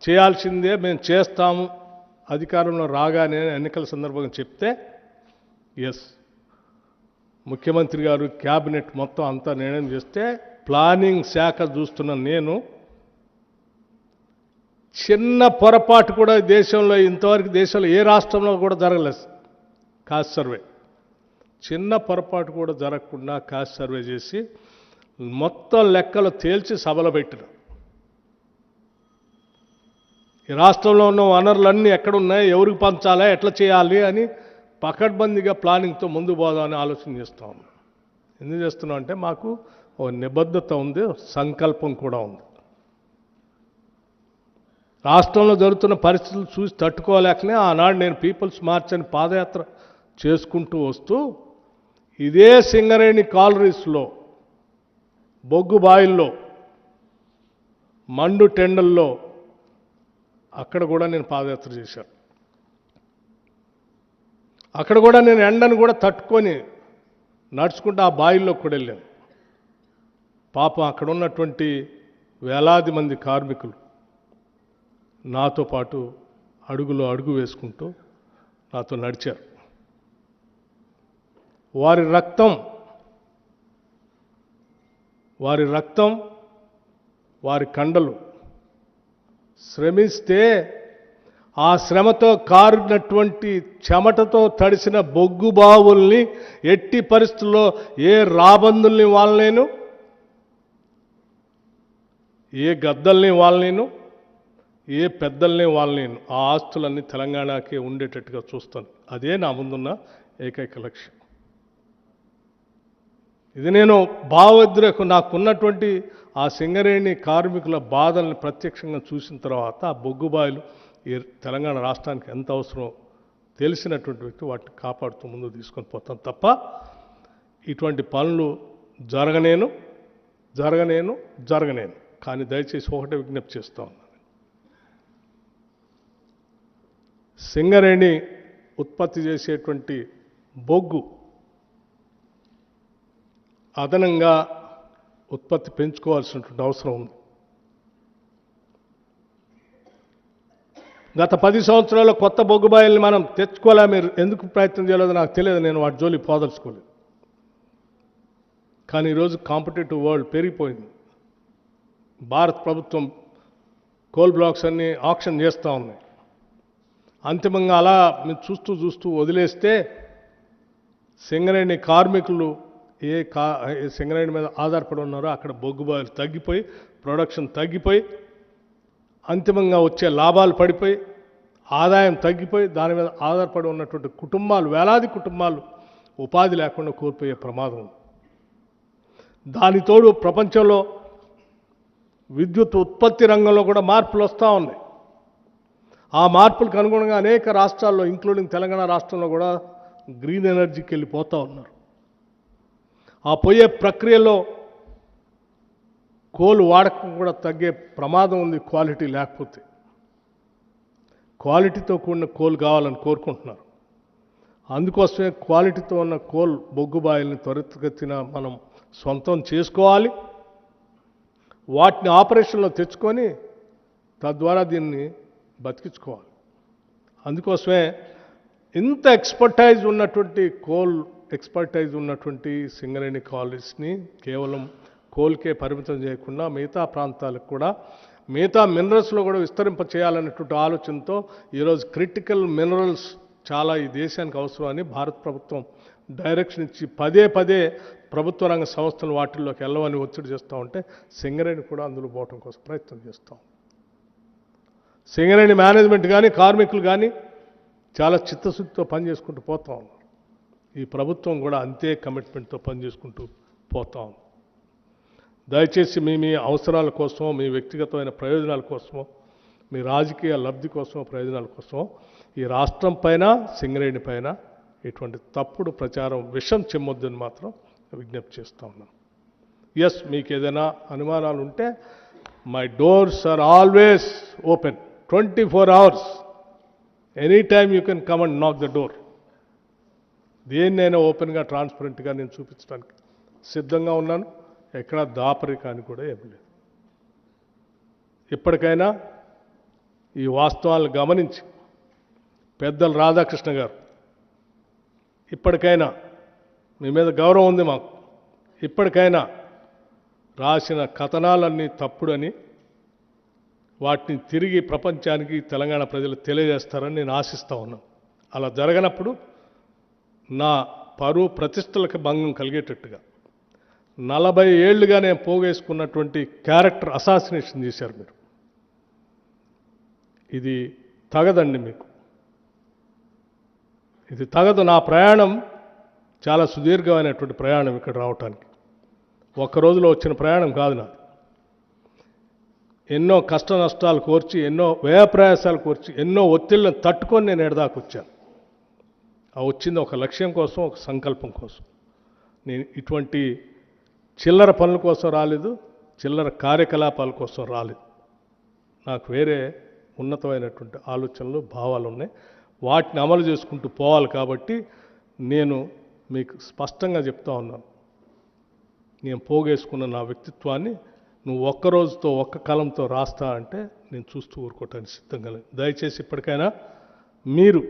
చేయాల్సిందే, మేము చేస్తాము అధికారంలో రాగానే ఎన్నికల సందర్భంగా చెప్తే ఎస్ ముఖ్యమంత్రి గారు క్యాబినెట్ మొత్తం అంతా నిర్ణయం చేస్తే ప్లానింగ్ శాఖ చూస్తున్న నేను చిన్న పొరపాటు కూడా దేశంలో ఇంతవరకు దేశంలో ఏ రాష్ట్రంలో కూడా జరగలేదు. కాస్ట్ సర్వే చిన్న పొరపాటు కూడా జరగకుండా కాస్ట్ సర్వే చేసి మొత్తం లెక్కలు తేల్చి సభలో పెట్టిన. ఈ రాష్ట్రంలో ఉన్న వనరులన్నీ ఎక్కడున్నాయి, ఎవరికి పంచాలా, ఎట్లా చేయాలి అని పకడ్బందీగా ప్లానింగ్తో ముందు పోదామని ఆలోచన చేస్తూ ఉన్నాం. ఎందుకు చేస్తున్నాం అంటే మాకు ఒక నిబద్ధత ఉంది, సంకల్పం కూడా ఉంది. రాష్ట్రంలో జరుగుతున్న పరిస్థితులు చూసి తట్టుకోలేకనే ఆనాడు నేను పీపుల్స్ మార్చ్ అని పాదయాత్ర చేసుకుంటూ వస్తూ ఇదే సింగరేణి కాలరీస్లో, బొగ్గు బాయిల్లో, మండు టెండల్లో అక్కడ కూడా నేను పాదయాత్ర చేశాను. అక్కడ కూడా నేను ఎండను కూడా తట్టుకొని నడుచుకుంటూ ఆ బాయిల్లో కూడా వెళ్ళాను. పాపం అక్కడ ఉన్నటువంటి వేలాది మంది కార్మికులు నాతో పాటు అడుగులో అడుగు వేసుకుంటూ నాతో నడిచారు. వారి రక్తం వారి కండలు శ్రమిస్తే ఆ శ్రమతో కారినటువంటి చెమటతో తడిసిన బొగ్గు బావుల్ని ఎట్టి పరిస్థితుల్లో ఏ రాబందుల్ని వాళ్ళనేను, ఏ గద్దల్ని వాళ్ళనేను, ఏ పెద్దల్ని వాళ్ళనేను, ఆ ఆస్తులన్నీ తెలంగాణకే ఉండేటట్టుగా చూస్తాను. అదే నా ముందున్న ఏకైక లక్ష్యం. ఇది నేను భావోద్రేకం నాకున్నటువంటి ఆ సింగరేణి కార్మికుల బాధల్ని ప్రత్యక్షంగా చూసిన తర్వాత ఆ బొగ్గుబాయిలు ఈ తెలంగాణ రాష్ట్రానికి ఎంత అవసరం తెలిసినటువంటి వ్యక్తి వాటిని కాపాడుతూ ముందుకు తీసుకొని పోతాను తప్ప ఇటువంటి పనులు జరగనేను. కానీ దయచేసి ఒకటే విజ్ఞప్తి చేస్తూ ఉన్నాను. సింగరేణి ఉత్పత్తి చేసేటువంటి బొగ్గు అదనంగా ఉత్పత్తి పెంచుకోవాల్సినటువంటి అవసరం ఉంది. గత 10 సంవత్సరాల్లో కొత్త బొగ్గుబాయిల్ని మనం తెచ్చుకోలే. మీరు ఎందుకు ప్రయత్నం చేయలేదో నాకు తెలియదు, నేను వాటి జోలికి పోదలుచుకోలేదు. కానీ ఈరోజు కాంపిటేటివ్ వరల్డ్ పెరిగిపోయింది. భారత ప్రభుత్వం కోల్ బ్లాక్స్ అన్ని ఆక్షన్ చేస్తూ ఉన్నాయి. అంతిమంగా అలా మీరు చూస్తూ వదిలేస్తే సింగరేణి కార్మికులు ఏ సింగరేణి మీద ఆధారపడి ఉన్నారో అక్కడ బొగ్గుబాయిలు తగ్గిపోయి, ప్రొడక్షన్ తగ్గిపోయి, అంతిమంగా వచ్చే లాభాలు పడిపోయి, ఆదాయం తగ్గిపోయి, దాని మీద ఆధారపడి ఉన్నటువంటి కుటుంబాలు, వేలాది కుటుంబాలు ఉపాధి లేకుండా కోల్పోయే ప్రమాదం ఉంది. దానితోడు ప్రపంచంలో విద్యుత్ ఉత్పత్తి రంగంలో కూడా మార్పులు వస్తూ ఉన్నాయి. ఆ మార్పులకు అనుగుణంగా అనేక రాష్ట్రాల్లో ఇంక్లూడింగ్ తెలంగాణ రాష్ట్రంలో కూడా గ్రీన్ ఎనర్జీకి వెళ్ళిపోతూ ఉన్నారు. ఆ పోయే ప్రక్రియలో కోల్ వాడకం కూడా తగ్గే ప్రమాదం ఉంది. క్వాలిటీ లేకపోతే, క్వాలిటీతో కూడిన కోల్ కావాలని కోరుకుంటున్నారు. అందుకోసమే క్వాలిటీతో ఉన్న కోల్ బొగ్గుబాయిల్ని త్వరితగతిన మనం సొంతం చేసుకోవాలి. వాటిని ఆపరేషన్లో తెచ్చుకొని తద్వారా దీన్ని బతికించుకోవాలి. అందుకోసమే ఇంత ఎక్స్పర్టైజ్ ఉన్నటువంటి సింగరేణి కాలేజ్ని కేవలం కోల్కే పరిమితం చేయకుండా మిగతా ప్రాంతాలకు కూడా, మిగతా మినరల్స్లో కూడా విస్తరింప చేయాలనేటువంటి ఆలోచనతో ఈరోజు క్రిటికల్ మినరల్స్ చాలా ఈ దేశానికి అవసరమని భారత ప్రభుత్వం డైరెక్షన్ ఇచ్చి పదే ప్రభుత్వ రంగ సంస్థలు వాటిల్లోకి వెళ్ళవని ఒత్తిడి చేస్తూ ఉంటే సింగరేణి కూడా అందులో పోవటం కోసం ప్రయత్నం చేస్తాం. సింగరేణి మేనేజ్మెంట్ కానీ కార్మికులు కానీ చాలా చిత్తశుద్ధితో పనిచేసుకుంటూ పోతూ ఉన్నారు. ఈ ప్రభుత్వం కూడా అంతే కమిట్మెంట్తో పనిచేసుకుంటూ పోతాం. దయచేసి మీ అవసరాల కోసమో, మీ వ్యక్తిగతమైన ప్రయోజనాల కోసమో, మీ రాజకీయ లబ్ధి కోసమో, ప్రయోజనాల కోసమో ఈ రాష్ట్రం పైన, సింగరేణి పైన ఇటువంటి తప్పుడు ప్రచారం, విషం చెమ్మొద్దని మాత్రం విజ్ఞప్తి చేస్తూ ఉన్నాను. ఎస్, మీకు ఏదైనా అనుమానాలు ఉంటే my doors are always open 24 hours. Any time you can come and knock the door. దేన్నైనా ఓపెన్గా, ట్రాన్స్పరెంట్గా నేను చూపించడానికి సిద్ధంగా ఉన్నాను. ఎక్కడా దాపరికాని కూడా ఏం లేదు. ఇప్పటికైనా ఈ వాస్తవాలను గమనించి పెద్దలు రాధాకృష్ణ గారు, ఇప్పటికైనా మీ మీద గౌరవం ఉంది మాకు, ఇప్పటికైనా రాసిన కథనాలన్నీ తప్పుడని వాటిని తిరిగి ప్రపంచానికి, తెలంగాణ ప్రజలు తెలియజేస్తారని నేను ఆశిస్తూ ఉన్నాను. అలా జరగనప్పుడు నా పరువు ప్రతిష్టలకు భంగం కలిగేటట్టుగా 40 ఏళ్లుగా నేను పోగేసుకున్నటువంటి క్యారెక్టర్ అసాసినేషన్ చేశారు మీరు. ఇది తగదండి మీకు, ఇది తగదు. నా ప్రయాణం చాలా సుదీర్ఘమైనటువంటి ప్రయాణం ఇక్కడ రావటానికి. ఒక్క రోజులో వచ్చిన ప్రయాణం కాదు నాది. ఎన్నో కష్ట నష్టాలు కోర్చి, ఎన్నో వ్యయప్రయాసాలు కోర్చి, ఎన్నో ఒత్తిళ్లను తట్టుకొని నేను ఎడదాకా వచ్చాను. ఆ వచ్చింది ఒక లక్ష్యం కోసం, ఒక సంకల్పం కోసం. నేను ఇటువంటి చిల్లర పనుల కోసం రాలేదు, చిల్లర కార్యకలాపాల కోసం రాలేదు. నాకు వేరే ఉన్నతమైనటువంటి ఆలోచనలు, భావాలు ఉన్నాయి. వాటిని అమలు చేసుకుంటూ పోవాలి. కాబట్టి నేను మీకు స్పష్టంగా చెప్తా ఉన్నాను, నేను పోగేసుకున్న నా వ్యక్తిత్వాన్ని నువ్వు ఒక్క రోజుతో, ఒక్క కాలంతో రాస్తా అంటే నేను చూస్తూ ఊరుకోవటానికి సిద్ధంగా లేదు. దయచేసి ఇప్పటికైనా మీరు,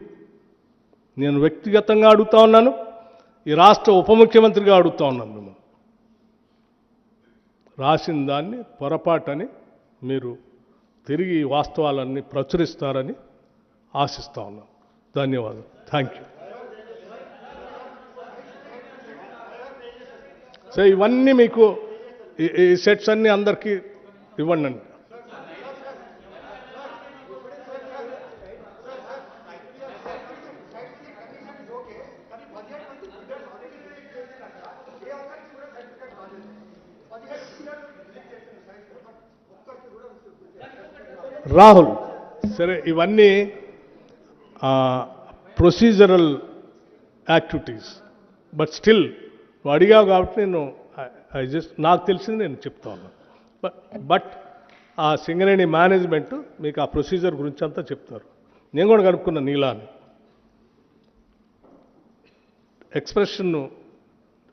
నేను వ్యక్తిగతంగా అడుగుతా ఉన్నాను, ఈ రాష్ట్ర ఉప ముఖ్యమంత్రిగా అడుగుతా ఉన్నాను మిమ్మల్ని, రాసిన దాన్ని పొరపాటని మీరు తిరిగి ఈ వాస్తవాలన్నీ ప్రచురిస్తారని ఆశిస్తా ఉన్నాను. ధన్యవాదాలు. Thank you. సో ఇవన్నీ మీకు ఈ సెట్స్ అన్నీ అందరికీ ఇవ్వండి. రాహుల్, సరే ఇవన్నీ ప్రొసీజరల్ యాక్టివిటీస్, బట్ స్టిల్ నువ్వు అడిగావు కాబట్టి నేను నాకు తెలిసింది నేను చెప్తా ఉన్నాను. బట్ ఆ సింగరేణి మేనేజ్మెంట్ మీకు ఆ ప్రొసీజర్ గురించి అంతా చెప్తారు. నేను కూడా కనుక్కున్న నీలాని ఎక్స్ప్రెషన్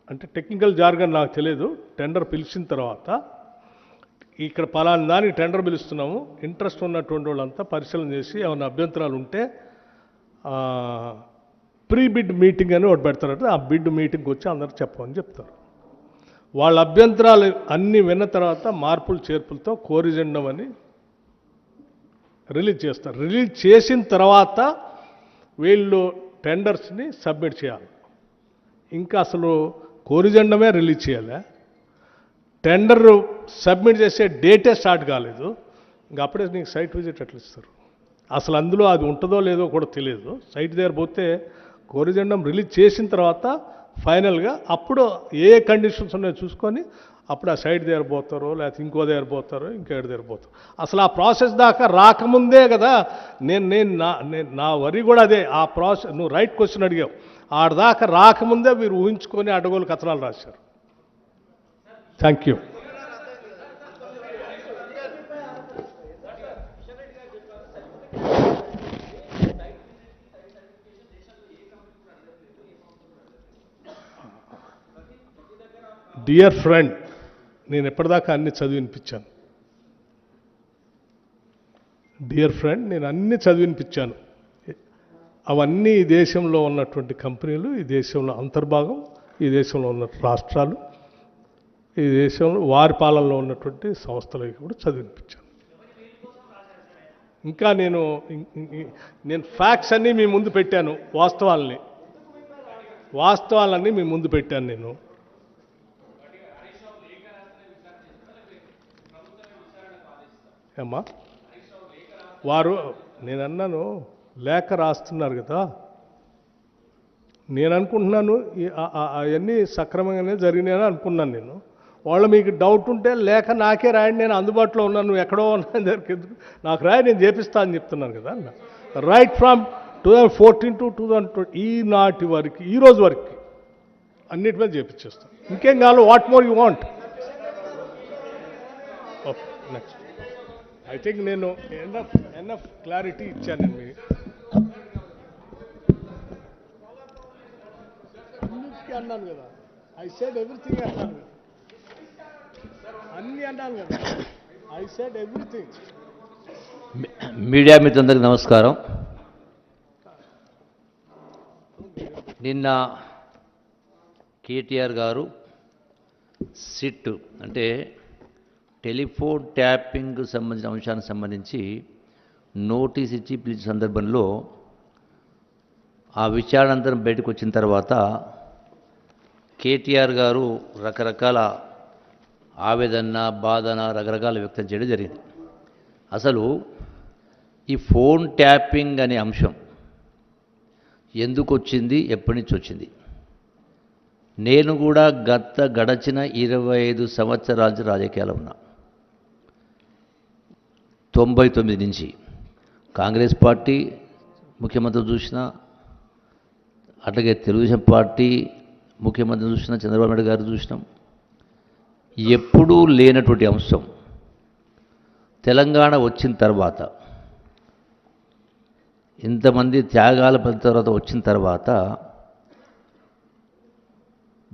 అంటే టెక్నికల్ జార్గన్ నాకు తెలియదు. టెండర్ పిలిచిన తర్వాత ఇక్కడ పలానా దానికి టెండర్ పిలుస్తున్నాము, ఇంట్రెస్ట్ ఉన్నటువంటి వాళ్ళంతా పరిశీలన చేసి ఏమైనా అభ్యంతరాలు ఉంటే ప్రీ బిడ్ మీటింగ్ అని ఒకటి పెడతారంటే ఆ బిడ్ మీటింగ్కి వచ్చి అందరూ చెప్పమని చెప్తారు. వాళ్ళ అభ్యంతరాలు అన్నీ విన్న తర్వాత మార్పులు చేర్పులతో కోరిజెండం అని రిలీజ్ చేస్తారు. రిలీజ్ చేసిన తర్వాత వీళ్ళు టెండర్స్ని సబ్మిట్ చేయాలి. ఇంకా అసలు కోరిజెండమే రిలీజ్ చేయాలి, టెండర్ సబ్మిట్ చేసే డేటే స్టార్ట్ కాలేదు. ఇంకా అప్పుడే నీకు సైట్ విజిట్ ఎట్లా ఇస్తారు? అసలు అందులో అది ఉంటుందో లేదో కూడా తెలియదు. సైట్ దగ్గర పోతే కోరిజెండం రిలీజ్ చేసిన తర్వాత ఫైనల్గా అప్పుడు ఏ కండిషన్స్ ఉన్నాయో చూసుకొని అప్పుడు ఆ సైట్ దగ్గర పోతారో, లేకపోతే ఇంకో దగ్గర పోతారో, ఇంకేడు దగ్గర పోతారు. అసలు ఆ ప్రాసెస్ దాకా రాకముందే కదా నా వరి కూడా అదే. ఆ ప్రాసెస్ నువ్వు రైట్ క్వశ్చన్ అడిగావు. ఆడదాకా రాకముందే మీరు ఊహించుకొని అడ్డగోలు కథనాలు రాశారు. Thank you. డియర్ ఫ్రెండ్, నేను ఎప్పటిదాకా అన్ని చదివినిపించాను. డియర్ ఫ్రెండ్, నేను అన్ని చదివినిపించాను. అవన్నీ ఈ దేశంలో ఉన్నటువంటి కంపెనీలు, ఈ దేశంలో అంతర్భాగం, ఈ దేశంలో ఉన్న రాష్ట్రాలు, ఈ దేశంలో వారి పాలనలో ఉన్నటువంటి సంస్థలకి కూడా చదివినిపించాను. ఇంకా నేను ఫ్యాక్ట్స్ అన్నీ మీ ముందు పెట్టాను, వాస్తవాలన్నీ మీ ముందు పెట్టాను నేను. ఏమ్మా వారు, నేను అన్నాను లేఖ రాస్తున్నారు కదా, నేను అనుకుంటున్నాను అవన్నీ సక్రమంగానే జరిగినాయని అనుకున్నాను నేను. వాళ్ళు మీకు డౌట్ ఉంటే లేక నాకే రాయండి, నేను అందుబాటులో ఉన్నాను, నువ్వు ఎక్కడో ఉన్నా దగ్గరికి నాకు రాయి, నేను చేపిస్తా అని చెప్తున్నాను కదా అన్న. రైట్ ఫ్రమ్ 2014 to 2020 ఈనాటి వరకు, ఈ రోజు వరకు అన్నిటి మీద చేపించేస్తాను. ఇంకేం కావాలి? What more you want? Okay, next. I think నేను ఎనఫ్ క్లారిటీ ఇచ్చాను నేను మీకు. అన్నిటికీ అన్నాను కదా, ఐ సెడ్ ఎవ్రీథింగ్ అన్నాను కదా, అన్నీ అన్నాను కదా, ఐ సెడ్ ఎవ్రీథింగ్. మీడియా మిత్రులందరికీ నమస్కారం. నిన్న కేటీఆర్ గారు సిట్ అంటే టెలిఫోన్ ట్యాపింగ్ సంబంధించిన అంశానికి సంబంధించి నోటీస్ ఇచ్చి పిలిచిన సందర్భంలో ఆ విచారణంతరం బయటకు వచ్చిన తర్వాత కేటీఆర్ గారు రకరకాల ఆవేదన, బాధన రకరకాల వ్యక్తం చేయడం జరిగింది. అసలు ఈ ఫోన్ ట్యాపింగ్ అనే అంశం ఎందుకు వచ్చింది, ఎప్పటి నుంచి వచ్చింది? నేను కూడా గడచిన 25 సంవత్సరాల నుంచి రాజకీయాలు ఉన్నా. 99 నుంచి కాంగ్రెస్ పార్టీ ముఖ్యమంత్రి చూసిన, అట్లాగే తెలుగుదేశం పార్టీ ముఖ్యమంత్రి చూసిన, చంద్రబాబు నాయుడు గారు చూసినాం. ఎప్పుడూ లేనటువంటి అంశం తెలంగాణ వచ్చిన తర్వాత, ఇంతమంది త్యాగాల తర్వాత వచ్చిన తర్వాత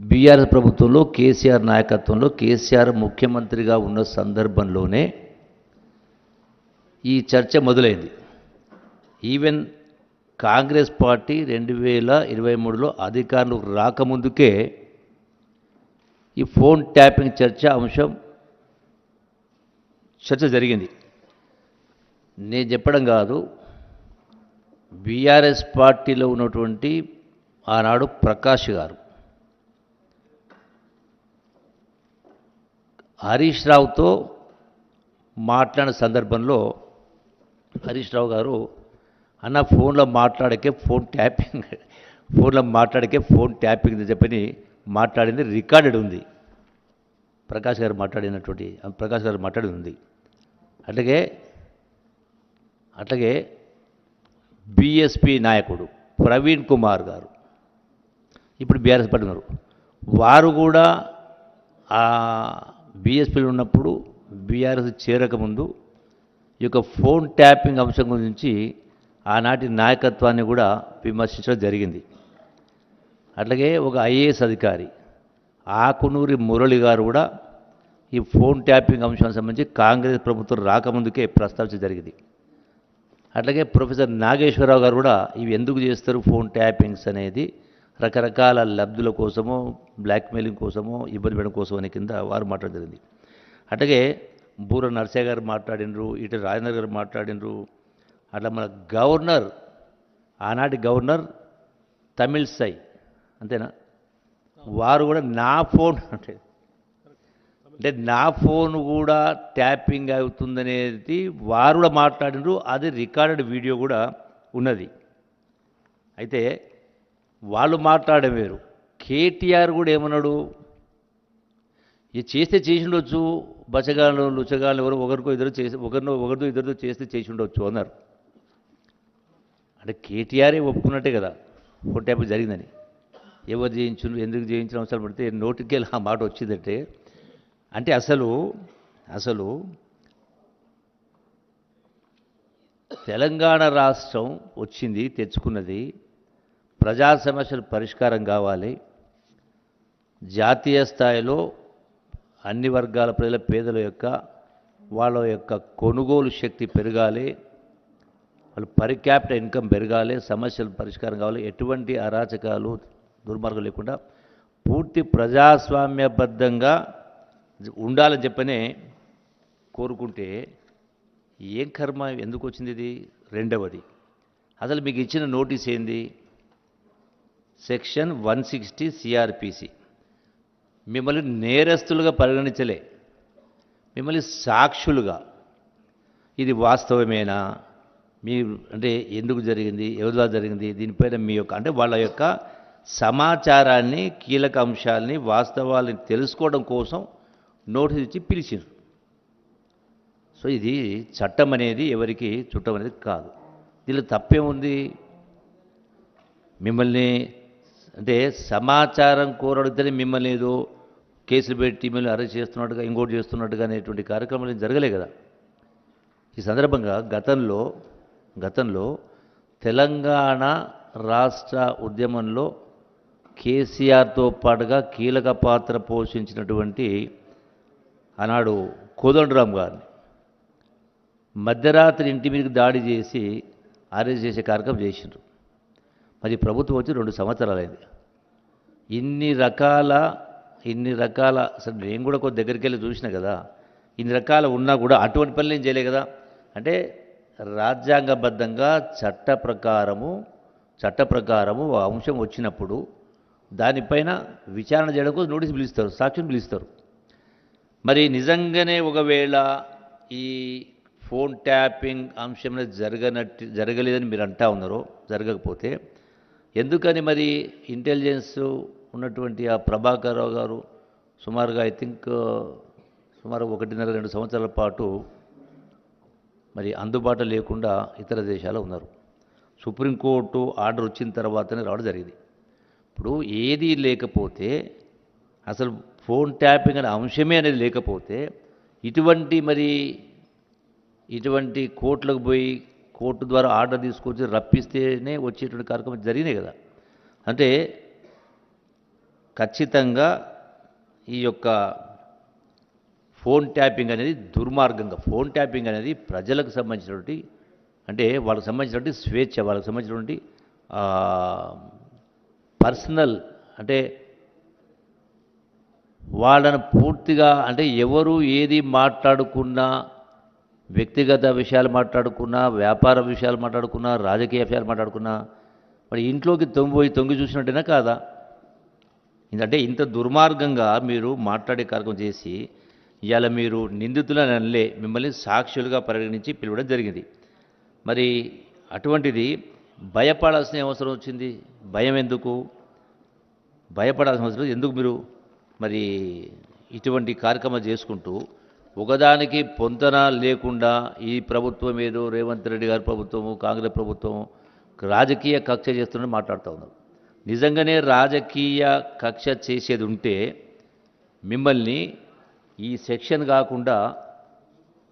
బీఆర్ఎస్ ప్రభుత్వంలో కేసీఆర్ నాయకత్వంలో కేసీఆర్ ముఖ్యమంత్రిగా ఉన్న సందర్భంలోనే ఈ చర్చ మొదలైంది. ఈవెన్ కాంగ్రెస్ పార్టీ 2023లో అధికారులు రాకముందుకే ఈ ఫోన్ ట్యాపింగ్ చర్చ జరిగింది. నేను చెప్పడం కాదు, బీఆర్ఎస్ పార్టీలో ఉన్నటువంటి ఆనాడు ప్రకాష్ గారు హరీష్ రావుతో మాట్లాడిన సందర్భంలో హరీష్ రావు గారు అన్న ఫోన్లో మాట్లాడకే ఫోన్ ట్యాపింగ్ అని చెప్పని మాట్లాడింది రికార్డెడ్ ఉంది. ప్రకాష్ గారు మాట్లాడి ఉంది. అట్లాగే బీఎస్పీ నాయకుడు ప్రవీణ్ కుమార్ గారు ఇప్పుడు బీఆర్ఎస్ పార్టీ ఉన్నారు. వారు కూడా బీఎస్పీలో ఉన్నప్పుడు బీఆర్ఎస్ చేరకముందు ఈ యొక్క ఫోన్ ట్యాపింగ్ అంశం గురించి ఆనాటి నాయకత్వాన్ని కూడా విమర్శించడం జరిగింది. అట్లాగే ఒక ఐఏఎస్ అధికారి ఆకునూరి మురళి గారు కూడా ఈ ఫోన్ ట్యాపింగ్ అంశానికి సంబంధించి కాంగ్రెస్ ప్రభుత్వం రాకముందుకే ప్రస్తావించడం జరిగింది. అట్లాగే ప్రొఫెసర్ నాగేశ్వరరావు గారు కూడా ఇవి ఎందుకు చేస్తారు ఫోన్ ట్యాపింగ్స్ అనేది, రకరకాల లబ్ధుల కోసమో, బ్లాక్మెయిలింగ్ కోసమో, ఇబ్బంది పెట్టడం కోసం అనే కింద వారు మాట్లాడడం జరిగింది. అట్లాగే బూర నర్సయ్య గారు మాట్లాడినరు, ఇటు రాజేంద్ర గారు మాట్లాడినరు. అట్లా మన గవర్నర్, ఆనాటి గవర్నర్ తమిళసై అంతేనా, వారు కూడా నా ఫోన్ నా ఫోన్ కూడా ట్యాపింగ్ అవుతుందనేది వారు కూడా మాట్లాడినరు. అది రికార్డెడ్ వీడియో కూడా ఉన్నది. అయితే వాళ్ళు మాట్లాడడం వేరు. కేటీఆర్ కూడా ఏమన్నాడు, ఇది చేసి ఉండొచ్చు, బచ్చగాళ్ళు లుచ్చగాళ్ళు ఎవరు ఒకరితో ఇద్దరితో చేసి ఉండొచ్చు అన్నారు. అంటే కేటీఆరే ఒప్పుకున్నట్టే కదా ఫోన్ ట్యాపింగ్ జరిగిందని. ఎవరు చేయించు, ఎందుకు చేయించిన అవసరం పడితే నోటికి ఆ మాట వచ్చిందంటే, అంటే అసలు తెలంగాణ రాష్ట్రం వచ్చింది, తెచ్చుకున్నది, ప్రజా సమస్యలు పరిష్కారం కావాలి, జాతీయ స్థాయిలో అన్ని వర్గాల ప్రజల పేదల యొక్క వాళ్ళ యొక్క కొనుగోలు శక్తి పెరగాలి, వాళ్ళు పర్ క్యాపిటల్ ఇన్కమ్ పెరగాలి, సమస్యలు పరిష్కారం కావాలి, ఎటువంటి అరాచకాలు దుర్మార్గం లేకుండా పూర్తి ప్రజాస్వామ్యబద్ధంగా ఉండాలని చెప్పనే కోరుకుంటే ఏం కర్మ, ఎందుకు వచ్చింది ఇది? రెండవది, అసలు మీకు ఇచ్చిన నోటీస్ ఏంది? సెక్షన్ 160 సిఆర్పిసి మిమ్మల్ని నేరస్తులుగా పరిగణించలే, మిమ్మల్ని సాక్షులుగా, ఇది వాస్తవమేనా, మీ అంటే ఎందుకు జరిగింది, ఎవరి ద్వారా జరిగింది, దీనిపైన మీ యొక్క అంటే వాళ్ళ యొక్క సమాచారాన్ని, కీలక అంశాలని, వాస్తవాలని తెలుసుకోవడం కోసం నోటీస్ ఇచ్చి పిలిచారు. సో ఇది చట్టం అనేది ఎవరికి చుట్టం అనేది కాదు. దీనిలో తప్పేముంది? మిమ్మల్ని అంటే సమాచారం కోరడితేనే మిమ్మల్ని ఏదో కేసులు పెట్టి మిమ్మల్ని అరెస్ట్ చేస్తున్నట్టుగా, ఇంకోటి చేస్తున్నట్టుగా అనేటువంటి కార్యక్రమాలు జరగలే కదా. ఈ సందర్భంగా గతంలో తెలంగాణ రాష్ట్ర ఉద్యమంలో కేసీఆర్తో పాటుగా కీలక పాత్ర పోషించినటువంటి ఆనాడు కోదండరాం గారిని మధ్యరాత్రి ఇంటి మీదకి దాడి చేసి అరెస్ట్ చేసే కార్యక్రమం చేసిండ్రు. మరి ప్రభుత్వం వచ్చి 2 సంవత్సరాలైంది. ఇన్ని రకాల అసలు నేను కూడా కొంత దగ్గరికి వెళ్ళి చూసిన కదా, ఇన్ని రకాల ఉన్నా కూడా అటువంటి పనులు ఏం చేయలే కదా. అంటే రాజ్యాంగబద్ధంగా చట్ట ప్రకారము ఆ అంశం వచ్చినప్పుడు దానిపైన విచారణ చేయడం కోసం నోటీస్ పిలుస్తారు, సాక్షిని పిలుస్తారు. మరి నిజంగానే ఒకవేళ ఈ ఫోన్ ట్యాపింగ్ అంశం జరగలేదని మీరు అంటా ఉన్నారో, జరగకపోతే ఎందుకని మరి ఇంటెలిజెన్స్ ఉన్నటువంటి ఆ ప్రభాకర్ రావు గారు సుమారుగా సుమారు 1.5-2 సంవత్సరాల పాటు మరి అందుబాటులో లేకుండా ఇతర దేశాల్లో ఉన్నారు. సుప్రీంకోర్టు ఆర్డర్ వచ్చిన తర్వాతనే రావడం జరిగింది. ఇప్పుడు ఏది లేకపోతే, అసలు ఫోన్ ట్యాపింగ్ అనే అంశమే అనేది లేకపోతే ఇటువంటి కోర్టులకు పోయి కోర్టు ద్వారా ఆర్డర్ తీసుకొచ్చి రప్పిస్తేనే వచ్చేటువంటి కార్యక్రమం జరిగినాయి కదా. అంటే ఖచ్చితంగా ఈ యొక్క ఫోన్ ట్యాపింగ్ అనేది దుర్మార్గంగా, ఫోన్ ట్యాపింగ్ అనేది ప్రజలకు సంబంధించినటువంటి, అంటే వాళ్ళకి సంబంధించినటువంటి స్వేచ్ఛ, వాళ్ళకి సంబంధించినటువంటి పర్సనల్, అంటే వాళ్ళను పూర్తిగా, అంటే ఎవరు ఏది మాట్లాడుకున్నా, వ్యక్తిగత విషయాలు మాట్లాడుకున్నా, వ్యాపార విషయాలు మాట్లాడుకున్నా, రాజకీయ విషయాలు మాట్లాడుకున్నా, మరి ఇంట్లోకి తొంగి చూసినట్టేనా కాదా? అంటే ఇంత దుర్మార్గంగా మీరు మాట్లాడే కార్యక్రమం చేసి ఇవాళ మీరు నిందితులని అనలే, మిమ్మల్ని సాక్షులుగా పరిగణించి పిలవడం జరిగింది. మరి అటువంటిది భయపడాల్సిన అవసరం వచ్చింది. భయం ఎందుకు? భయపడాల్సిన అవసరం ఎందుకు? మీరు మరి ఇటువంటి కార్యక్రమాలు చేసుకుంటూ ఒకదానికి పొంతన లేకుండా ఈ ప్రభుత్వం ఏదో రేవంత్ రెడ్డి గారి ప్రభుత్వము, కాంగ్రెస్ ప్రభుత్వము రాజకీయ కక్ష చేస్తున్నట్టు మాట్లాడుతూ ఉన్నారు. నిజంగానే రాజకీయ కక్ష చేసేది ఉంటే మిమ్మల్ని ఈ సెక్షన్ కాకుండా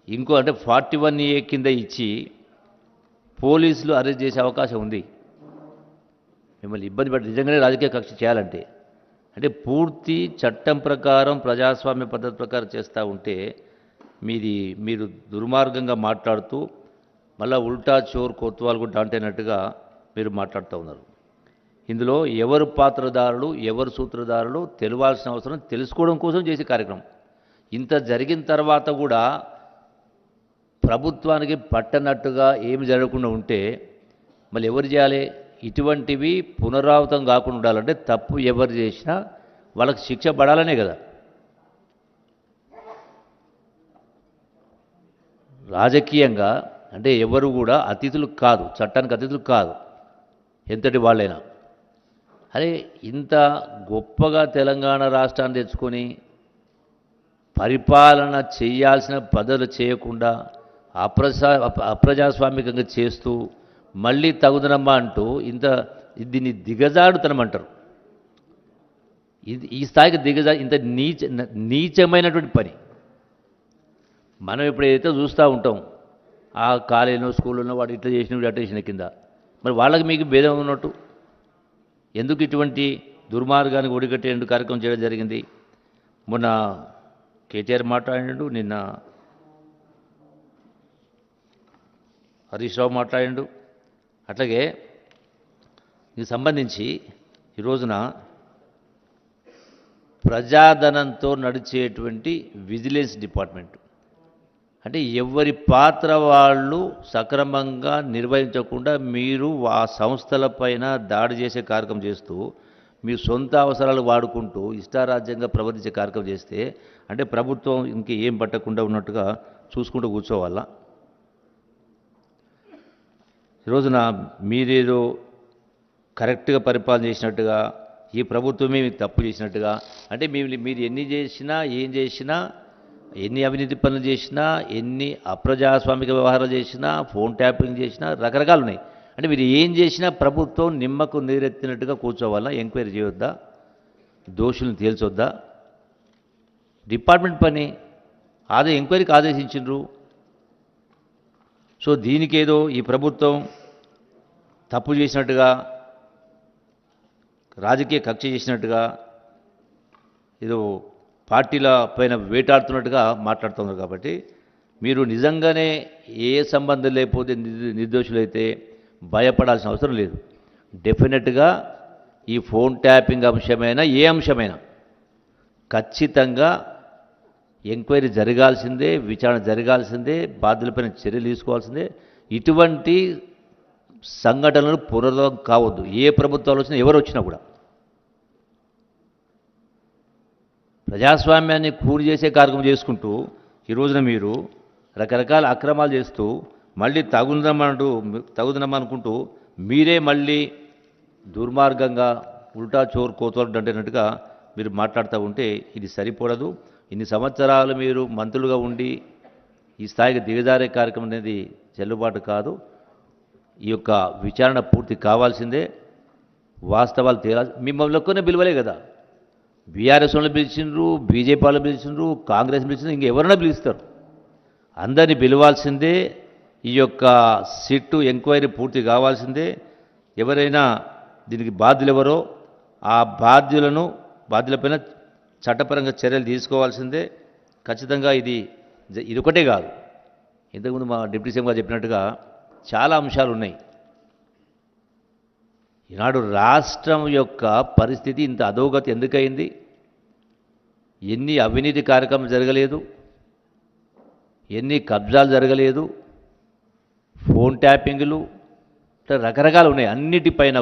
ఇంకో, అంటే 41A కింద ఇచ్చి పోలీసులు అరెస్ట్ చేసే అవకాశం ఉంది. మిమ్మల్ని ఇబ్బంది పెట్టి నిజంగానే రాజకీయ కక్ష చేయాలంటే, అంటే పూర్తి చట్టం ప్రకారం ప్రజాస్వామ్య పద్ధతి ప్రకారం చేస్తూ ఉంటే మీరు దుర్మార్గంగా మాట్లాడుతూ మళ్ళీ ఉల్టా చోర్ కొత్వాలు కూడా అంటేనట్టుగా మీరు మాట్లాడుతూ ఉన్నారు. ఇందులో ఎవరు పాత్రదారులు, ఎవరు సూత్రధారులు తెలియాల్సిన అవసరం, తెలుసుకోవడం కోసం చేసే కార్యక్రమం. ఇంత జరిగిన తర్వాత కూడా ప్రభుత్వానికి పట్టనట్టుగా ఏమి జరగకుండా ఉంటే మళ్ళీ ఎవరు చేయాలి? ఇటువంటివి పునరావృతం కాకుండా ఉండాలంటే తప్పు ఎవరు చేసినా వాళ్ళకి శిక్ష పడాలనే కదా. రాజకీయంగా అంటే ఎవరు కూడా అతిథులు కాదు, చట్టానికి అతిథులు కాదు, ఎంతటి వాళ్ళైనా. అరే ఇంత గొప్పగా తెలంగాణ రాష్ట్రాన్ని తెచ్చుకొని పరిపాలన చేయాల్సిన పద్ధతులు చేయకుండా అప్రజాస్వామికంగా చేస్తూ మళ్ళీ తగుదనమ్మా అంటూ దీన్ని దిగజాడుతనమంటారు. ఈ స్థాయికి ఇంత నీచమైనటువంటి పని మనం ఎప్పుడైతే చూస్తూ ఉంటాం, ఆ కాలేజీలో స్కూల్లో వాడు ఇట్లా చేసిన వీడు అట్లా చేసిన కింద, మరి వాళ్ళకి మీకు భేదం ఉన్నట్టు ఎందుకు ఇటువంటి దుర్మార్గానికి ఒడిగట్టే కార్యక్రమం చేయడం జరిగింది? మొన్న కేటీఆర్ మాట్లాడిండు, నిన్న హరీష్ రావు మాట్లాడిండు. అట్లాగే దీనికి సంబంధించి ఈ రోజున ప్రజాధనంతో నడిచేటువంటి విజిలెన్స్ డిపార్ట్మెంట్, అంటే ఎవరి పాత్ర వాళ్ళు సక్రమంగా నిర్వహించకుండా మీరు ఆ సంస్థలపైన దాడి చేసే కార్యక్రమం చేస్తూ మీ సొంత అవసరాలు వాడుకుంటూ ఇష్టారాజ్యంగా ప్రవర్తించే కార్యక్రమం చేస్తే అంటే ప్రభుత్వం ఇంకేం పట్టకుండా ఉన్నట్టుగా చూసుకుంటూ కూర్చోవాలా? ఈరోజున మీరేదో కరెక్ట్గా పరిపాలన చేసినట్టుగా ఈ ప్రభుత్వమే మీకు తప్పు చేసినట్టుగా, అంటే మీరు ఎన్ని చేసినా ఏం చేసినా, ఎన్ని అవినీతి పనులు చేసినా, ఎన్ని అప్రజాస్వామిక వ్యవహారాలు చేసినా, ఫోన్ ట్యాపింగ్ చేసినా రకరకాలు ఉన్నాయి. అంటే మీరు ఏం చేసినా ప్రభుత్వం నిమ్మకు నీరెత్తినట్టుగా కూర్చోవాలా? ఎంక్వైరీ చేయొద్దా? దోషులను తేల్చొద్దా? డిపార్ట్మెంట్ పని ఎంక్వైరీకి ఆదేశించిండ్రు. సో దీనికేదో ఈ ప్రభుత్వం తప్పు చేసినట్టుగా, రాజకీయ కక్ష చేసినట్టుగా, ఏదో పార్టీల పైన వేటాడుతున్నట్టుగా మాట్లాడుతున్నారు. కాబట్టి మీరు నిజంగానే ఏ సంబంధం లేకపోతే నిర్దోషులైతే భయపడాల్సిన అవసరం లేదు. డెఫినెట్గా ఈ ఫోన్ ట్యాపింగ్ అంశమైనా ఏ అంశమైనా ఖచ్చితంగా ఎంక్వైరీ జరగాల్సిందే, విచారణ జరగాల్సిందే, బాధ్యులపైన చర్యలు తీసుకోవాల్సిందే. ఇటువంటి సంఘటనలు పునరావృతం కావద్దు. ఏ ప్రభుత్వాలు వచ్చినా ఎవరు వచ్చినా కూడా ప్రజాస్వామ్యాన్ని కూలి చేసే కార్యక్రమం చేసుకుంటూ ఈ రోజున మీరు రకరకాల అక్రమాలు చేస్తూ మళ్ళీ తగుదనమనుకుంటూ మీరే మళ్ళీ దుర్మార్గంగా ఉల్టా చోర్ కోతోలు దండినట్టుగా మీరు మాట్లాడుతూ ఉంటే ఇది సరిపడదు. ఇన్ని సంవత్సరాలు మీరు మంత్రులుగా ఉండి ఈ స్థాయికి దిగజారే కార్యక్రమం అనేది చెల్లుబాటు కాదు. ఈ యొక్క విచారణ పూర్తి కావాల్సిందే. వాస్తవాలు తేలాల్సి మిమ్మల్ని ఒక్కనే పిలవలే కదా. బీఆర్ఎస్ వాళ్ళు పిలిచిండ్రు, బీజేపీ వాళ్ళు పిలిచిండ్రు, కాంగ్రెస్ పిలిచిండ్రు, ఇంకెవరైనా పిలుస్తారు. అందరినీ పిలవాల్సిందే. ఈ యొక్క సిట్టు ఎంక్వైరీ పూర్తి కావాల్సిందే. ఎవరైనా దీనికి బాధ్యులెవరో ఆ బాధ్యులపైన చట్టపరంగా చర్యలు తీసుకోవాల్సిందే. ఖచ్చితంగా ఇది ఒకటే కాదు. ఇంతకుముందు మా డిప్యూటీ సీఎం గారు చెప్పినట్టుగా చాలా అంశాలు ఉన్నాయి. ఈనాడు రాష్ట్రం యొక్క పరిస్థితి ఇంత అధోగతి ఎందుకయింది? ఎన్ని అవినీతి కార్యక్రమాలు జరగలేదు, ఎన్ని కబ్జాలు జరగలేదు, ఫోన్ ట్యాపింగ్లు రకరకాలు ఉన్నాయి. అన్నింటిపైన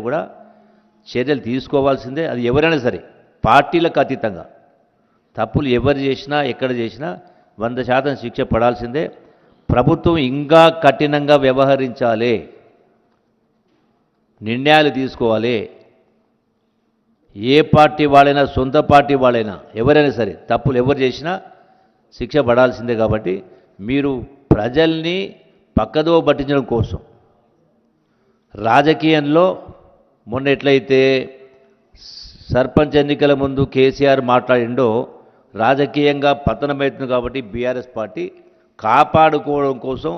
కూడా చర్యలు తీసుకోవాల్సిందే. అది ఎవరైనా సరే, పార్టీలకు అతీతంగా తప్పులు ఎవరు చేసినా ఎక్కడ చేసినా 100% శిక్ష పడాల్సిందే. ప్రభుత్వం ఇంకా కఠినంగా వ్యవహరించాలి, నిర్ణయాలు తీసుకోవాలి. ఏ పార్టీ వాళ్ళైనా, సొంత పార్టీ వాళ్ళైనా, ఎవరైనా సరే తప్పులు ఎవరు చేసినా శిక్ష పడాల్సిందే. కాబట్టి మీరు ప్రజల్ని పక్కదో పట్టించడం కోసం రాజకీయంలో మొన్న ఎట్లయితే సర్పంచ్ ఎన్నికల ముందు కేసీఆర్ మాట్లాడిండో, రాజకీయంగా పతనమవుతుంది కాబట్టి బీఆర్ఎస్ పార్టీ కాపాడుకోవడం కోసం,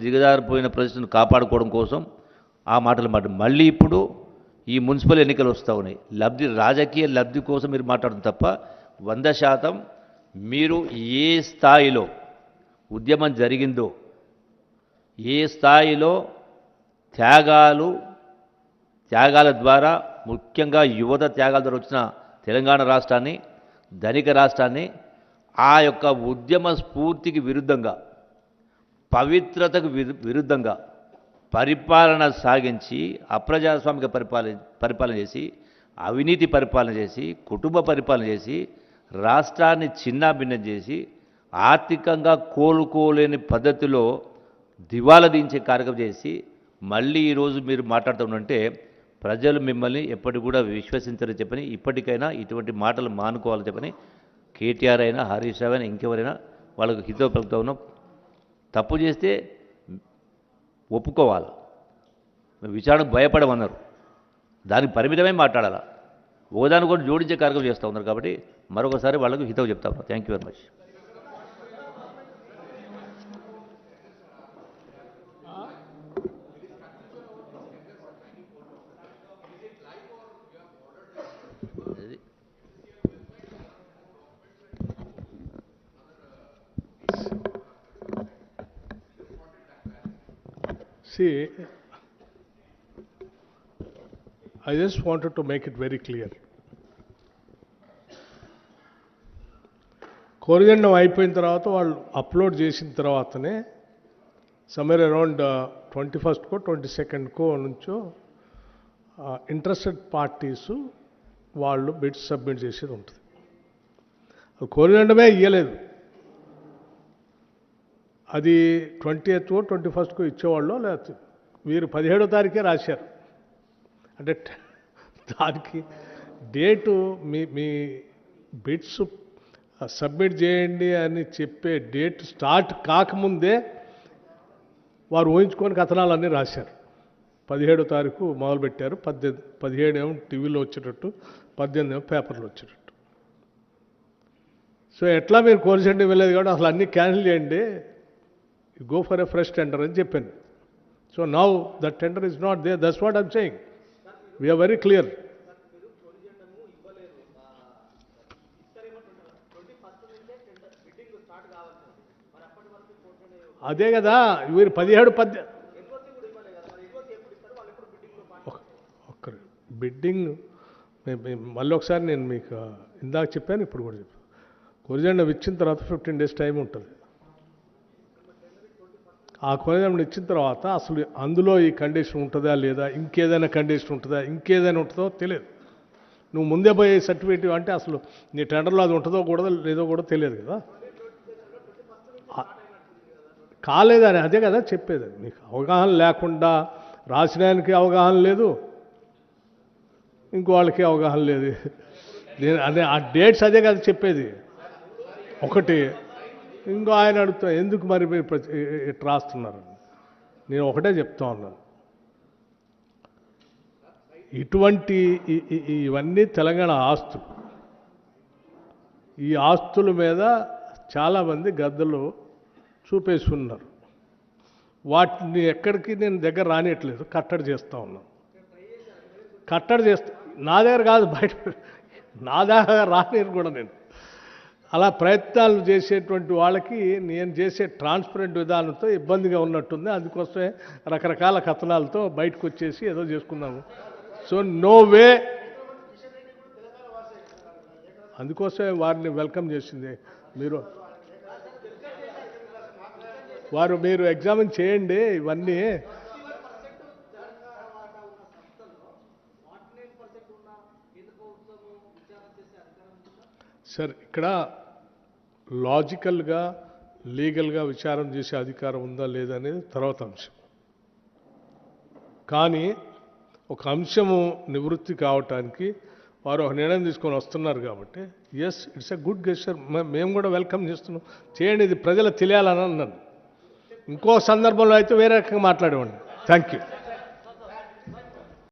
దిగజారిపోయిన ప్రజలను కాపాడుకోవడం కోసం ఆ మాటలు మళ్ళీ ఇప్పుడు ఈ మున్సిపల్ ఎన్నికలు వస్తూ ఉన్నాయి. రాజకీయ లబ్ధి కోసం మీరు మాట్లాడుతుంది తప్ప 100% మీరు ఏ స్థాయిలో ఉద్యమం జరిగిందో, ఏ స్థాయిలో త్యాగాల ద్వారా, ముఖ్యంగా యువత త్యాగాల ద్వారా వచ్చిన తెలంగాణ రాష్ట్రాన్ని, ధనిక రాష్ట్రాన్ని ఆ యొక్క ఉద్యమ స్ఫూర్తికి విరుద్ధంగా, పవిత్రతకు విరుద్ధంగా పరిపాలన సాగించి, అప్రజాస్వామిక పరిపాలన చేసి, అవినీతి పరిపాలన చేసి, కుటుంబ పరిపాలన చేసి, రాష్ట్రాన్ని చిన్నాభిన్నం చేసి, ఆర్థికంగా కోలుకోలేని పద్ధతిలో దివాలా దించే కార్యక్రమం చేసి మళ్ళీ ఈరోజు మీరు మాట్లాడుతుంటే ప్రజలు మిమ్మల్ని ఎప్పటికి కూడా విశ్వసించరని చెప్పని, ఇప్పటికైనా ఇటువంటి మాటలు మానుకోవాలని చెప్పని కేటీఆర్ అయినా, హరీష్ రావు అయినా, ఇంకెవరైనా వాళ్ళకు హితవు పలుకుతా ఉన్నాం. తప్పు చేస్తే ఒప్పుకోవాలి. విచారణకు భయపడమన్నారు, దానికి పరిమితమే మాట్లాడాలా. ఒకదాని కూడా జోడించే కార్యక్రమం చేస్తూ ఉన్నారు. కాబట్టి మరొకసారి వాళ్ళకు హితవు చెప్తా ఉన్నాం. Thank you very much. See, I just wanted to make it very clear. కోరిగండం అయిపోయిన తర్వాత వాళ్ళు అప్లోడ్ చేసిన తర్వాతనే సమ్వేర్ అరౌండ్ 21st 22nd నుంచో ఇంట్రెస్టెడ్ పార్టీసు వాళ్ళు బిడ్స్ సబ్మిట్ చేసేది ఉంటుంది. కోరిగండమే ఇయ్యలేదు, అది 20th 21st ఇచ్చేవాళ్ళు. లేకపోతే వీరు 17వ తారీఖే రాశారు. అంటే దానికి డేటు మీ బిట్స్ సబ్మిట్ చేయండి అని చెప్పే డేట్ స్టార్ట్ కాకముందే వారు ఊహించుకొని కథనాలన్నీ రాశారు. 17వ తారీఖు మొదలుపెట్టారు, 17 ఏమో టీవీలో వచ్చేటట్టు, 18 ఏమో పేపర్లో వచ్చేటట్టు. సో ఎట్లా మీరు కోరిసెంట్ వెళ్ళలేదు కాబట్టి అసలు అన్నీ క్యాన్సిల్ చేయండి, go for a fresh tender అని చెప్పాను. So now that tender is not there, that's what I'm saying. We're very clear. అదే కదా వీరు 17 ఒక్కరు బిడ్డింగ్ మళ్ళీ ఒకసారి నేను మీకు ఇందాక చెప్పాను, ఇప్పుడు కూడా చెప్పాను. కొరిజెండం ఇచ్చిన తర్వాత 15 days టైం ఉంటుంది. ఆ కొరిజెండం ఇచ్చిన తర్వాత అసలు అందులో ఈ కండిషన్ ఉంటుందా లేదా, ఇంకేదైనా కండిషన్ ఉంటుందా, ఇంకేదైనా ఉంటుందో తెలియదు. నువ్వు ముందే పోయి సర్టిఫికేట్ అంటే అసలు నీ టెండర్లో అది ఉంటుందో కూడా లేదో కూడా తెలియదు కదా. కాలేదని అదే కదా చెప్పేది. నీకు అవగాహన లేకుండా రాసినానికి అవగాహన లేదు, ఇంకో వాళ్ళకి అవగాహన లేదు. నేను అదే ఆ డేట్స్ అదే కదా చెప్పేది. ఒకటి ఇంకో ఆయన అడుగుతా ఎందుకు మరి మీరు ఇట్లా రాస్తున్నారు. నేను ఒకటే చెప్తా ఉన్నాను, ఇటువంటి ఇవన్నీ తెలంగాణ ఆస్తులు. ఈ ఆస్తుల మీద చాలామంది గద్దలు చూపేస్తున్నారు. వాటిని ఎక్కడికి నేను దగ్గర రానియట్లేదు, కట్టడి చేస్తూ ఉన్నాను. కట్టడి చేస్తా, నా దగ్గర కాదు, బయట నా దగ్గర రానియరు కూడా. నేను అలా ప్రయత్నాలు చేసేటువంటి వాళ్ళకి నేను చేసే ట్రాన్స్పరెంట్ విధానంతో ఇబ్బందిగా ఉన్నట్టుంది. అందుకోసమే రకరకాల కథనాలతో బయటకు వచ్చేసి ఏదో చేసుకున్నాము. సో నో వే, అందుకోసమే వారిని వెల్కమ్ చేసింది. మీరు ఎగ్జామిన్ చేయండి ఇవన్నీ. సార్ ఇక్కడ లాజికల్గా లీగల్గా విచారం చేసే అధికారం ఉందా లేదా అనేది తర్వాత అంశం. కానీ ఒక అంశము నివృత్తి కావటానికి వారు ఒక నిర్ణయం తీసుకొని వస్తున్నారు కాబట్టి yes, it's a good gesture. మేము కూడా వెల్కమ్ చేస్తున్నాం, చేయండి, ఇది ప్రజలకు తెలియాలని అన్నాను. ఇంకో సందర్భంలో అయితే వేరే రకంగా మాట్లాడేవాడిని. Thank you.